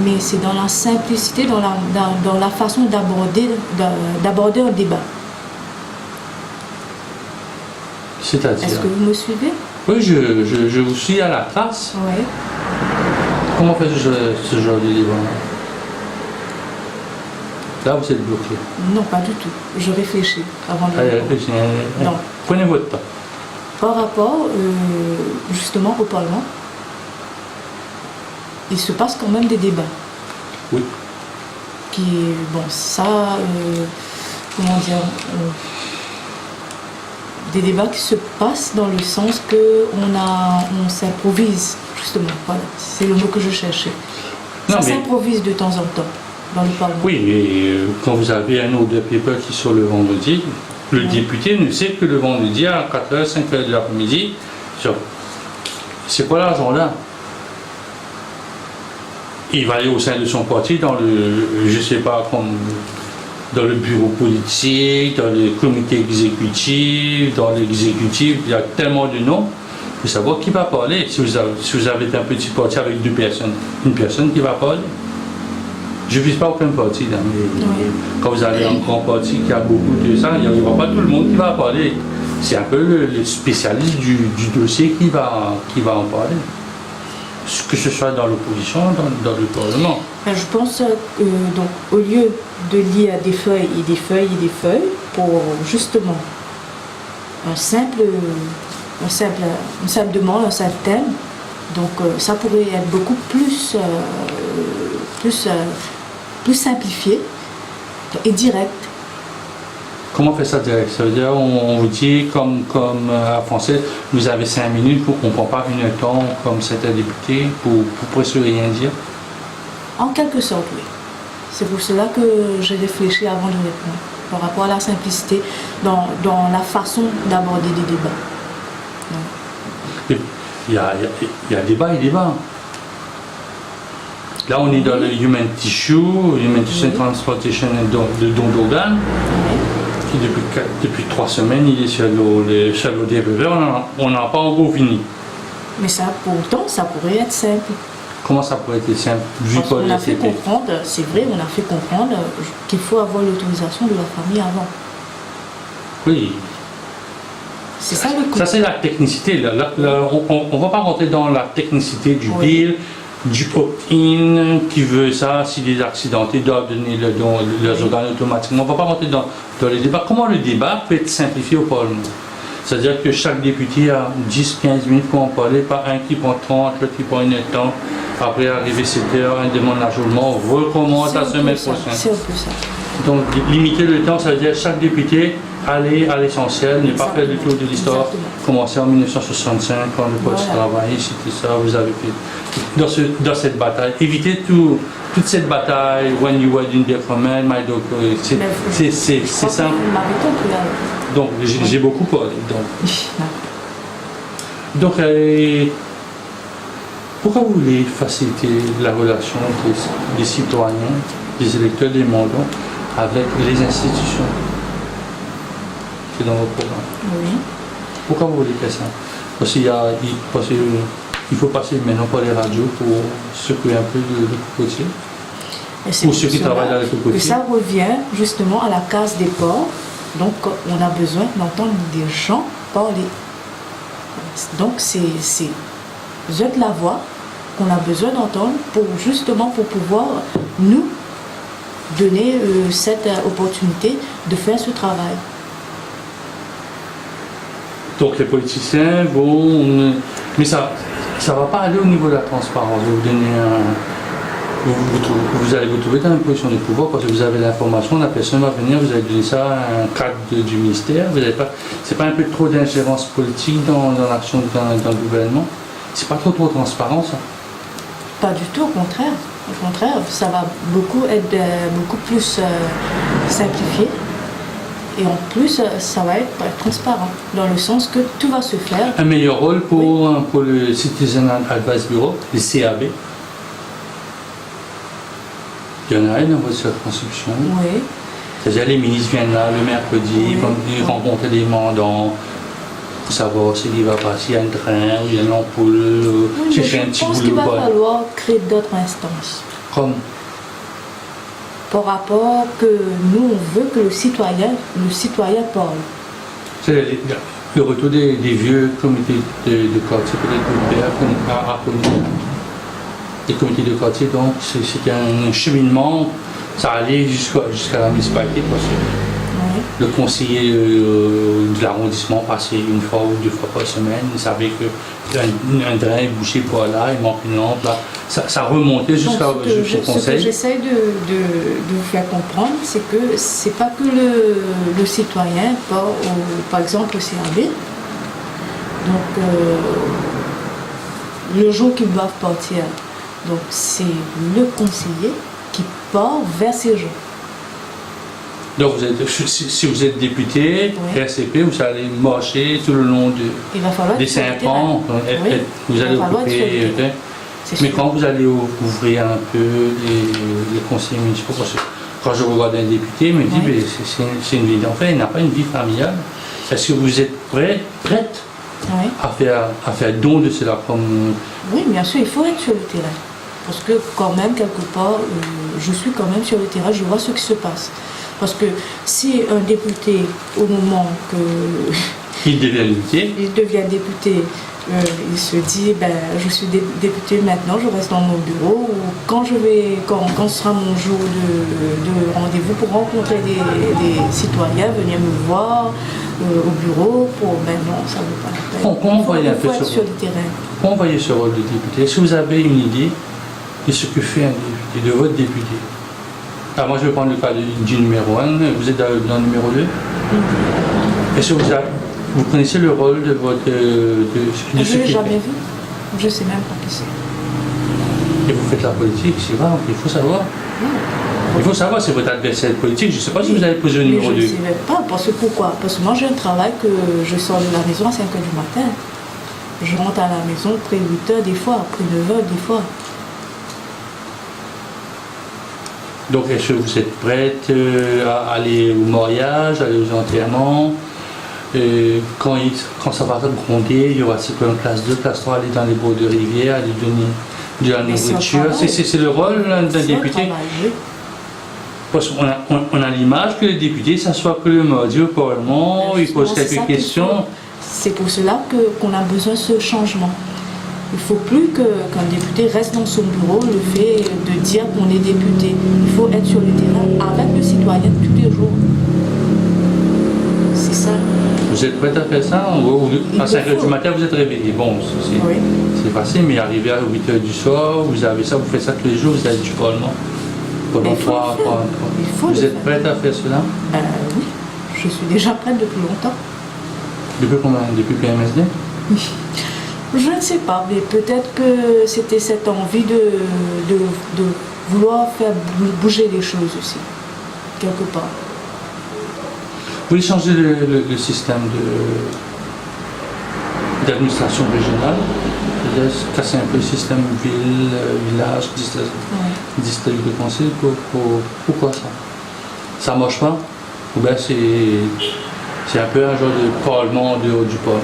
mais c'est dans la simplicité, dans la façon d'aborder un débat. C'est-à-dire? Est-ce que vous me suivez? Oui, je vous suis à la trace. Oui. Comment faire ce genre de débat? Là, vous êtes bloqué. Non, pas du tout. Je réfléchis avant de Allez, répondre. réfléchissez. Non. Prenez votre temps. Par rapport, justement, au Parlement, il se passe quand même des débats. Oui. Qui, bon, ça, comment dire, des débats qui se passent dans le sens que on s'improvise, justement. Voilà, c'est le mot que je cherchais. Ça s'improvise de temps en temps dans le Parlement. Oui, mais quand vous avez un order paper qui sort le vendredi, le député ne sait que le vendredi à 4h, 5h de l'après-midi. C'est quoi l'agenda? Il va aller au sein de son parti dans le, je sais pas, comme dans le bureau politique, dans le comité exécutif, dans l'exécutif, il y a tellement de noms. Il faut savoir qui va parler. Si vous avez un petit parti avec deux personnes, une personne qui va parler. Je ne vise pas aucun parti, là, mais quand vous avez un grand parti qui a beaucoup de ça, il n'y aura pas tout le monde qui va parler. C'est un peu le spécialiste du dossier qui va en parler. Que ce soit dans l'opposition, dans le Parlement. Je pense que donc, au lieu de lire des feuilles et des feuilles et des feuilles, pour justement une simple demande, un simple thème, donc ça pourrait être beaucoup plus simplifié et direct. Comment on fait ça direct? Ça veut dire on vous dit comme à français, vous avez 5 minutes, on ne prend pas une heure de temps comme certains députés pour presque rien dire? En quelque sorte, oui. C'est pour cela que j'ai réfléchi avant de répondre, par rapport à la simplicité dans la façon d'aborder des débats. Il y a débat et débat. Là, on est dans le Human Tissue Transplantation de don d'organes, qui depuis 3 semaines, il est sur l'ODPV, on n'a pas encore fini. Mais ça, pourtant, ça pourrait être simple. Comment ça pourrait être simple? Parce qu'on a fait comprendre, c'est vrai, on a fait comprendre qu'il faut avoir l'autorisation de la famille avant. Oui. C'est ça le coup. Ça, c'est la technicité. On ne va pas rentrer dans la technicité du bill, du opt-in, qui veut ça, si les accidentés doivent donner leurs organes automatiquement. On ne va pas rentrer dans les débats. Comment le débat peut être simplifié au Parlement? C'est-à-dire que chaque député a 10-15 minutes pour en parler, pas un qui prend 30, l'autre qui prend une heure de temps. Après, arrivé 7 heures, un demande l'ajoutement, on recommence la semaine prochaine. C'est un peu ça. Donc, limiter le temps, ça veut dire chaque député aller à l'essentiel, ne pas faire le tour de l'histoire. Commencer en 1965, quand le poste travaillait, c'était ça, vous avez fait. Dans cette bataille, éviter toute cette bataille, when you were in the command, my dog, c'est ça. Donc, j'ai beaucoup parlé. Donc pourquoi vous voulez faciliter la relation des citoyens, des électeurs, des mandats avec les institutions? C'est dans votre programme. Oui. Pourquoi vous voulez faire ça? Parce qu'il faut passer maintenant par les radios pour secouer un peu le côté. Et c'est Pour ceux qui cela travaillent dans les cocotiers. que ça revient justement à la case des porcs. Donc on a besoin d'entendre des gens parler. Donc c'est de la voix qu'on a besoin d'entendre pour pouvoir nous donner cette opportunité de faire ce travail. Donc les politiciens vont... Mais ça ne va pas aller au niveau de la transparence. Vous donner vous allez vous trouver dans une position de pouvoir parce que vous avez l'information, la personne va venir, vous allez donner ça à un cadre du ministère. C'est pas un peu trop d'ingérence politique dans l'action dans le gouvernement? C'est pas trop transparent ça? Pas du tout, au contraire. Au contraire, ça va être beaucoup plus simplifié. Et en plus, ça va être transparent, dans le sens que tout va se faire. Un meilleur rôle pour le Citizen Advice Bureau, le CAB. Il y en a un dans votre circonscription. Oui. C'est-à-dire les ministres viennent là le mercredi, ils rencontrent des mandants pour savoir s'il va passer un train, il y a une ampoule, chercher un petit boulot. Je pense qu'il va falloir créer d'autres instances. Comme par rapport que nous, on veut que le citoyen parle. c'est le retour des vieux comités de quartier, peut-être à communauté. Les comités de quartier, donc c'est un cheminement, ça allait jusqu'à la municipalité parce que le conseiller de l'arrondissement passait une fois ou deux fois par semaine, il savait qu'un drain est bouché par là, il manque une lampe là. Ça remontait jusqu'au conseil. Ce que j'essaie de vous faire comprendre, c'est que c'est pas que le citoyen part par exemple au CRB. Donc le jour qu'ils doivent partir, donc c'est le conseiller qui part vers ces gens. Donc si vous êtes député, RCP, vous allez marcher tout le long des 5 ans, vous allez occuper. Mais quand vous allez ouvrir un peu les conseillers municipaux, parce que quand je regarde un député, il me dit c'est une vie d'enfer, il n'a pas une vie familiale. Est-ce que vous êtes prête à faire don de cela comme... Oui, bien sûr, il faut être sur le terrain. Parce que quand même, quelque part, je suis quand même sur le terrain, je vois ce qui se passe. Parce que si un député, au moment que... il devient député, il se dit, je suis député maintenant, je reste dans mon bureau, ou quand sera mon jour de rendez-vous pour rencontrer des citoyens, venir me voir au bureau, non, ça ne vaut pas la peine. Comment voyez sur le terrain. Comment voyez ce rôle de député? Est-ce que vous avez une idée de ce que fait un député, de votre député? Alors moi je vais prendre le cas du numéro 1, vous êtes dans le numéro 2. Est-ce que vous connaissez le rôle de votre... Je ne l'ai jamais vu, je ne sais même pas qui c'est. Et vous faites la politique, c'est vrai, il faut savoir. Il faut savoir, c'est votre adversaire politique, je ne sais pas si vous avez posé le numéro 2. Je ne sais même pas, pourquoi? Parce que moi j'ai un travail que je sors de la maison à 5h du matin. Je rentre à la maison après 8h des fois, après 9h des fois. Donc est-ce que vous êtes prête à aller au mariage, aller aux enterrements? Quand ça va gronder, il y aura une classe 2, classe 3, aller dans les bords de rivière, aller donner de la nourriture. C'est le rôle d'un député. Parce qu'on a l'image que le député s'assoit que le mardi au Parlement, il pose quelques questions. C'est pour cela qu'on a besoin de ce changement. Il ne faut plus qu'un député reste dans son bureau, le fait de dire qu'on est député. Il faut être sur le terrain avec le citoyen tous les jours. C'est ça. Vous êtes prête à faire ça? À 5h du matin, vous êtes réveillé. Bon, c'est facile, mais arrivé à 8h du soir, vous avez ça, vous faites ça tous les jours, vous avez du Parlement. Pendant 3 mois. Vous êtes prête à faire cela? Oui, je suis déjà prête depuis longtemps. Depuis combien? Depuis PMSD? Je ne sais pas, mais peut-être que c'était cette envie de vouloir faire bouger les choses aussi, quelque part. Vous voulez changer le système d'administration régionale, casser un peu le système ville, village, district de conseil, pourquoi ça? Ça ne marche pas? Ou bien c'est un peu un genre de parlement en dehors du Parlement?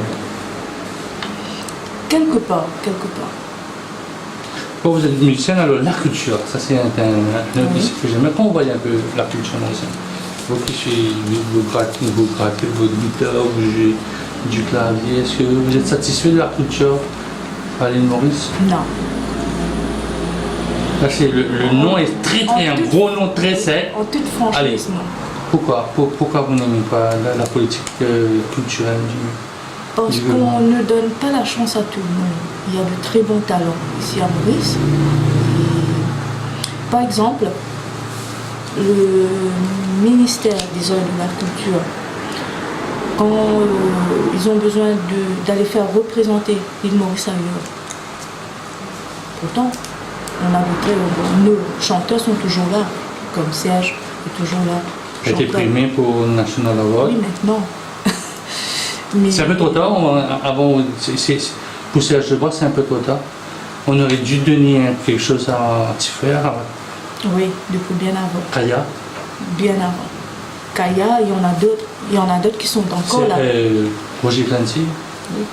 Quelque part. Quand vous êtes musicien, alors la culture, ça c'est un autre que j'aime. Quand on voit un peu la culture musicienne, vous grattez votre guitare, vous jouez du clavier, est-ce que vous êtes satisfait de la culture à l'île Maurice? Non. Là, le nom est un gros nom très sec. En toute franchise, Allez. non. Pourquoi vous n'aimez pas la politique culturelle Parce du qu'on gouvernement? ne donne pas la chance à tout le monde. Il y a de très bons talents ici à Maurice. Et, par exemple, le ministère des Arts et de la Culture, quand ils ont besoin d'aller faire représenter l'île Maurice ailleurs, pourtant, nos chanteurs sont toujours là, comme Serge est toujours là. Il a été primé pour National Award. Oui, maintenant. Mais C'est un peu trop tard. Avant, pour Serge Debois, c'est un peu trop tard. On aurait dû donner quelque chose à petit frère, oui, depuis bien avant. Kaya. Bien avant. Kaya, il y en a d'autres qui sont encore là. Roger Clancy. Oui.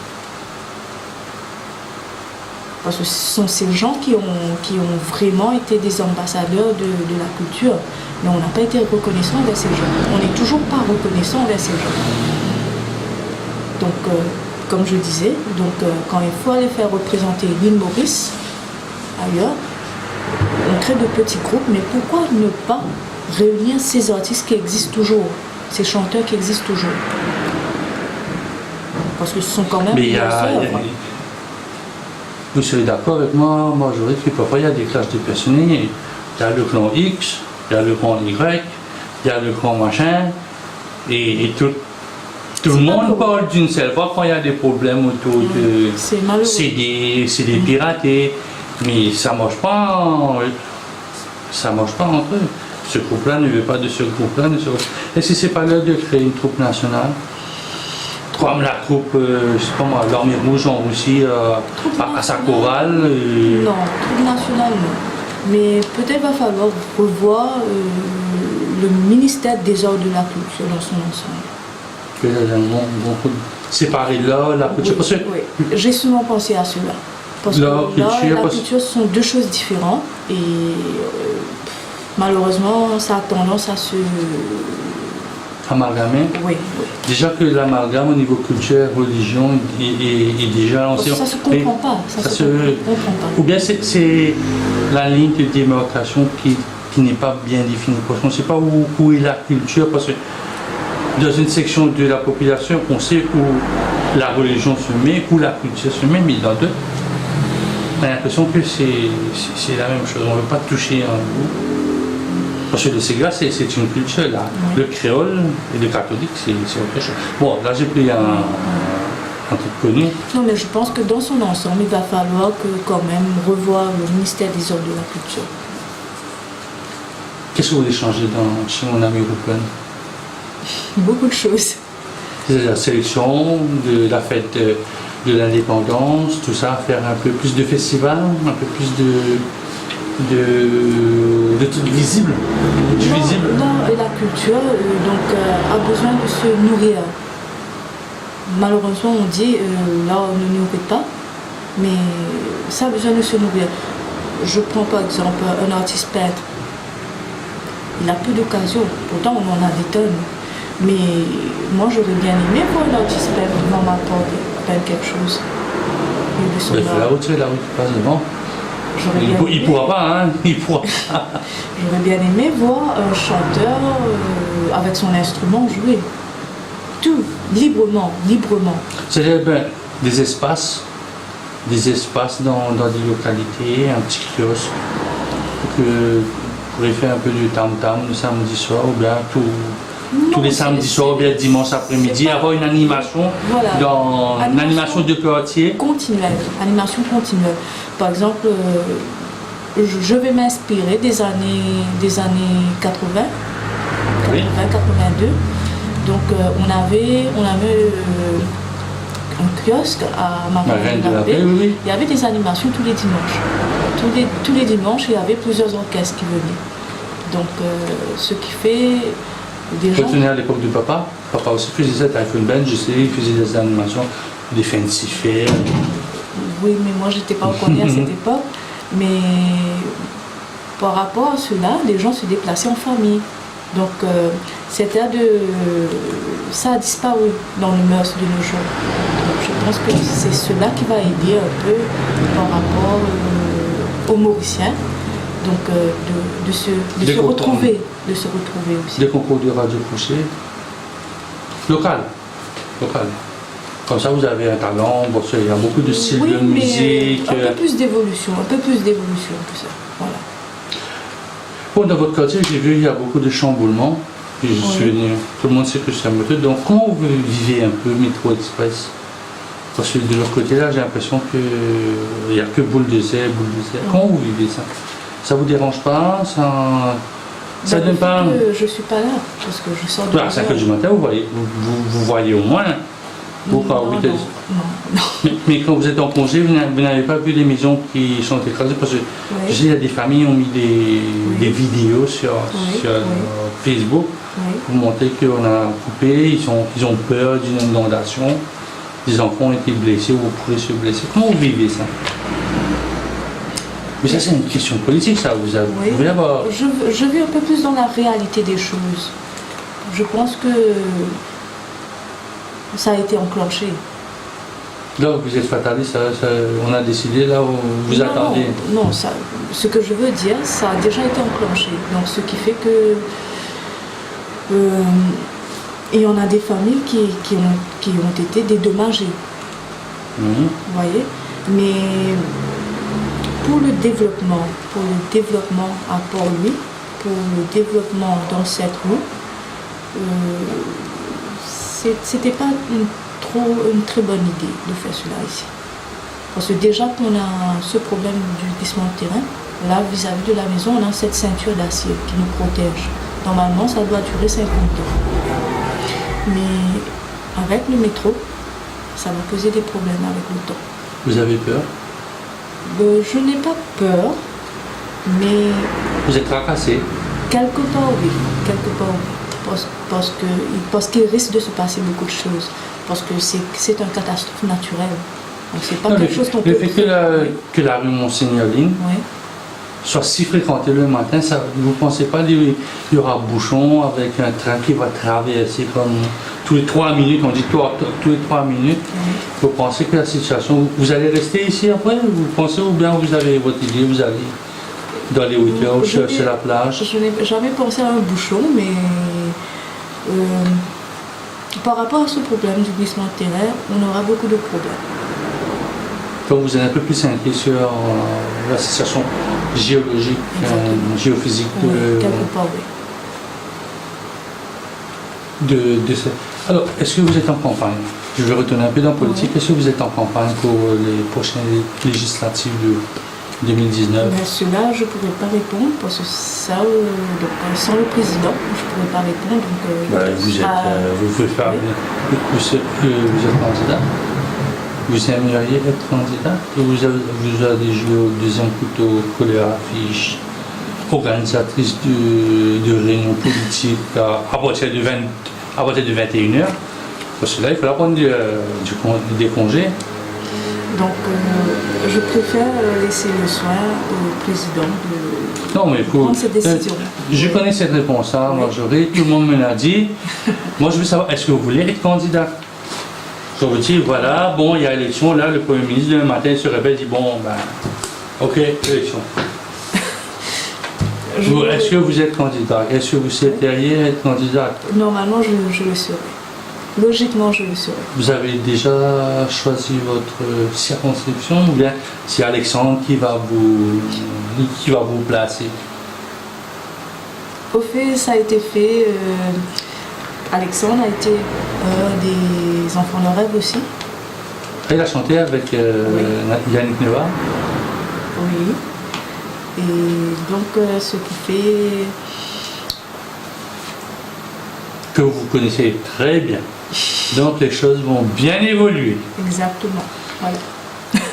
Parce que ce sont ces gens qui ont vraiment été des ambassadeurs de la culture. Mais on n'a pas été reconnaissant envers ces gens. On n'est toujours pas reconnaissant envers ces gens. Donc, comme je disais, quand il faut aller faire représenter l'île Maurice ailleurs, on crée de petits groupes, mais pourquoi ne pas réunir ces artistes qui existent toujours, ces chanteurs qui existent toujours? Parce que ce sont quand même des œuvres. Vous serez d'accord avec moi, Marjorie, que parfois il y a des classes de personnel. Il y a le clan X, il y a le clan Y, il y a le clan machin, et tout le monde parle d'une seule fois quand il y a des problèmes autour de CD piratés, mais ça marche pas entre eux. Ce groupe-là ne veut pas de ce groupe-là. Est-ce que c'est pas l'heure de créer une troupe nationale? Comme la troupe, je sais pas moi, l'Armée Rouge en Russie, à sa chorale. Non, troupe nationale non. Mais peut-être va falloir revoir le ministère des Arts de la Culture dans son ensemble. Séparer l'art, la culture. Oui, oui. J'ai souvent pensé à cela. Parce que l'art et la culture sont deux choses différentes et malheureusement ça a tendance à se amalgamer. Oui. Déjà que l'amalgame au niveau culture, religion est déjà lancé. Ça ne se comprend pas. Ça se comprend pas. Ou bien c'est la ligne de démarcation qui n'est pas bien définie. Parce qu'on ne sait pas où est la culture. Parce que dans une section de la population, on sait où la religion se met, où la culture se met, mais dans d'autres, on a l'impression que c'est la même chose. On ne veut pas toucher un bout. Parce que le Sega, c'est une culture, là. Oui. Le créole et le catholique, c'est autre chose. Bon, là, j'ai pris un truc connu. Non, mais je pense que dans son ensemble, il va falloir quand même revoir le ministère des Arts de la Culture. Qu'est-ce que vous voulez changer chez mon ami Rupen? Beaucoup de choses. C'est la sélection, de la fête de l'indépendance, tout ça, faire un peu plus de festivals, un peu plus de trucs visibles. Non, et la culture a besoin de se nourrir. Malheureusement, on dit là on ne nourrit pas, mais ça a besoin de se nourrir. Je prends par exemple un artiste peintre. Il a peu d'occasions, pourtant on en a des tonnes. Mais moi j'aurais bien aimé voir un artiste peintre devant ma porte peindre quelque chose. Mais il faut la retirer, la rue qui passe devant. Il ne pourra pas, hein. Il pourra pas. J'aurais bien aimé voir un chanteur avec son instrument jouer. Tout, librement. C'est-à-dire des espaces dans des localités, un petit kiosque, que vous pourrez faire un peu du tam-tam le samedi soir, ou bien tous les samedis soirs, ou bien dimanche après-midi, avoir une animation, une animation de quartier. Animation continuelle. Par exemple, je vais m'inspirer des années 80, Oui. 82. Donc on avait un kiosque à Marine-de-la-Paix. Oui. Il y avait des animations tous les dimanches. Tous les dimanches, il y avait plusieurs orchestres qui venaient. Donc ce qui fait des gens... Retourner à l'époque de papa. Papa aussi faisait ça, iPhone Band, je sais, il faisait des animations, des fancy fairs. Oui, mais moi j'étais pas encore née à cette époque. Mais par rapport à cela, les gens se déplaçaient en famille. Donc, ça a disparu dans le mœurs de nos jours. Donc, je pense que c'est cela qui va aider un peu par rapport aux Mauriciens. Donc, de se retrouver aussi. Des concours de radio couché local. Comme ça, vous avez un talent, bon, il y a beaucoup de styles de musique. Un peu plus d'évolution que ça. Voilà. Bon, dans votre quartier, j'ai vu il y a beaucoup de chamboulements. Puis je suis venu, tout le monde sait que je suis un moteur. Donc, comment vous vivez un peu Métro Express? Parce que de l'autre côté, là, j'ai l'impression qu'il n'y a que boule de zèbre. Comment vous vivez ça? Ça vous dérange pas? Ça donne pas. Je suis pas là parce que je sors de. À 5h du matin, vous voyez au moins. Non. Mais quand vous êtes en congé, vous n'avez pas vu les maisons qui sont écrasées parce que je sais, il y a des familles qui ont mis des vidéos sur Facebook pour montrer qu'on a coupé, ils ont peur d'une inondation, des enfants ont été blessés ou pourraient se blesser. Comment vous vivez ça? Mais ça, c'est une question politique, ça. Vous pouvez avoir. Je vis un peu plus dans la réalité des choses. Je pense que ça a été enclenché. Donc, vous êtes fataliste, on a décidé là où vous attendez. Non, ce que je veux dire, ça a déjà été enclenché. Donc, ce qui fait que il y en a des familles qui ont été dédommagées. Vous voyez? Mais pour le développement à Port-Louis, pour le développement dans cette rue, c'était pas une très bonne idée de faire cela ici. Parce que déjà qu'on a ce problème du glissement de terrain, là vis-à-vis de la maison, on a cette ceinture d'acier qui nous protège. Normalement, ça doit durer 50 ans. Mais avec le métro, ça va poser des problèmes avec le temps. Vous avez peur? Je n'ai pas peur, mais... Vous êtes tracassé? Quelque part, oui. Parce qu'il risque de se passer beaucoup de choses. Parce que c'est une catastrophe naturelle. Donc c'est pas quelque chose qu'on peut... Le fait que la rue Monseigneur-Ligne soit si fréquentée le matin, vous ne pensez pas qu'il y aura bouchon avec un train qui va traverser comme tous les 3 minutes, on dit tous les 3 minutes. Vous pensez que la situation... Vous allez rester ici après? Vous pensez ou bien vous avez votre idée, vous allez dans les hauteurs, chercher la plage? Je n'ai jamais pensé à un bouchon, mais par rapport à ce problème du glissement de terrain, on aura beaucoup de problèmes. Donc vous êtes un peu plus inquiet sur la situation géologique, géophysique quelque part, oui. Alors, est-ce que vous êtes en campagne? Je vais retourner un peu dans la politique. Est-ce que vous êtes en campagne pour les prochaines législatives de 2019? Cela, je ne pourrais pas répondre parce que ça, sans le président, je ne pourrais pas répondre. Vous pouvez faire. Vous êtes candidat? Vous aimeriez être candidat? Vous avez joué au deuxième couteau, collé à l'affiche, organisatrice de réunions politiques à partir de 21h. Pour cela, il faudra prendre des congés. Donc, je préfère laisser le soin au président de prendre cette décision. Je connais cette réponse-là, Marjorie. Tout le monde me l'a dit. Moi, je veux savoir, est-ce que vous voulez être candidat? Je vous dis, voilà, bon, il y a élection, là, le Premier ministre, demain matin, il se réveille, dit, bon, ok, élection. Est-ce que vous êtes candidat? Est-ce que vous souhaiteriez être candidat? Normalement, je le serai. Logiquement, je le serai. Vous avez déjà choisi votre circonscription ou bien c'est Alexandre qui va vous placer? Au fait, ça a été fait. Alexandre a été un des enfants de rêve aussi. Il a chanté avec Yannick Neva? Oui. Et donc, ce qui fait... Que vous connaissez très bien. Donc, les choses vont bien évoluer. Exactement. Voilà.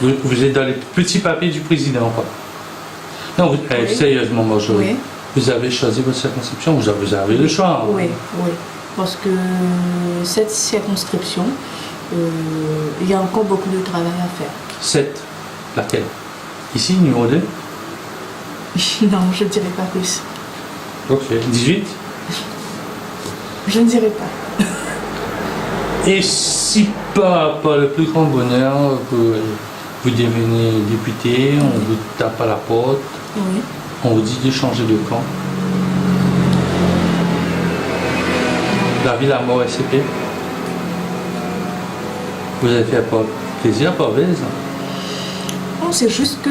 Vous êtes dans les petits papiers du président, quoi. Non, sérieusement, Marjorie. Vous avez choisi votre circonscription, vous avez le choix. Oui. Parce que cette circonscription, il y a encore beaucoup de travail à faire. 7. Laquelle? Ici, numéro 2? Non, je ne dirai pas plus. Ok. 18? Je ne dirai pas. Et si par le plus grand bonheur que vous devenez député, on vous tape à la porte, Oui. on vous dit de changer de camp. La vie, la mort, SCP. Vous avez fait pas plaisir, pas plaisir. Non, c'est juste que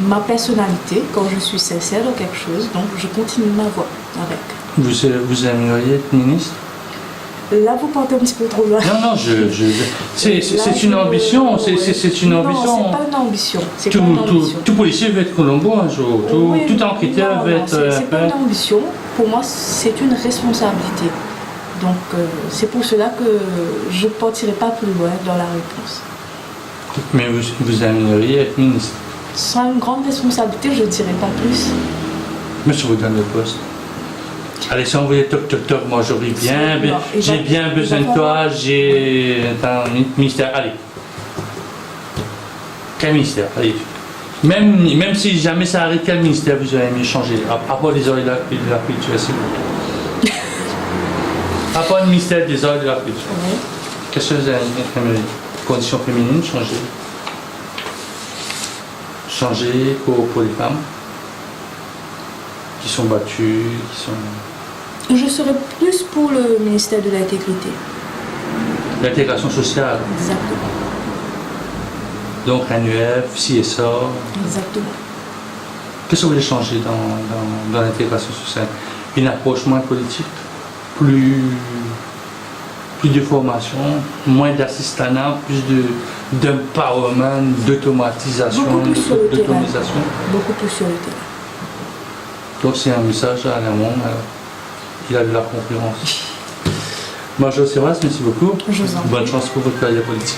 ma personnalité, quand je suis sincère dans quelque chose, donc je continue ma voie avec. Vous aimeriez être ministre? Là, vous partez un petit peu trop loin. Non, c'est une ambition, c'est une Non, ambition. c'est pas une ambition. C'est pas une ambition. Tout policier veut être Colombo un jour, Oui, tout enquêteur non, veut non, être... c'est pas une ambition. Pour moi, c'est une responsabilité. Donc, c'est pour cela que je ne partirai pas plus loin dans la réponse. Mais vous aimeriez être ministre? Sans une grande responsabilité, je ne dirai pas plus. Mais je vous donne le poste. Allez, si on voulait toc toc toc, moi j'aurais bien, Non, j'ai bien besoin de toi, j'ai un ministère, allez. Quel ministère? Allez. Même si jamais ça arrive, quel ministère vous auriez aimé changer? À part les oreilles de la culture, s'il vous plaît. À part le ministère des oreilles de la culture. Oui. Qu'est-ce que vous aimeriez? Conditions féminines, changer. Changer pour les femmes qui sont battues, qui sont... Je serai plus pour le ministère de l'intégrité. L'intégration sociale, Exactement. donc l'ANUF, CSA. Exactement. Qu'est-ce que vous voulez changer dans l'intégration sociale? Une approche moins politique, plus de formation, moins d'assistanat, plus d'empowerment, d'automatisation, Beaucoup plus sur le terrain. d'automatisation. Beaucoup plus sur le terrain. Donc c'est un message à l'amont, il a de la concurrence. Bonjour Sébastien, merci beaucoup. Je vous en prie. Bonne chance pour votre carrière politique.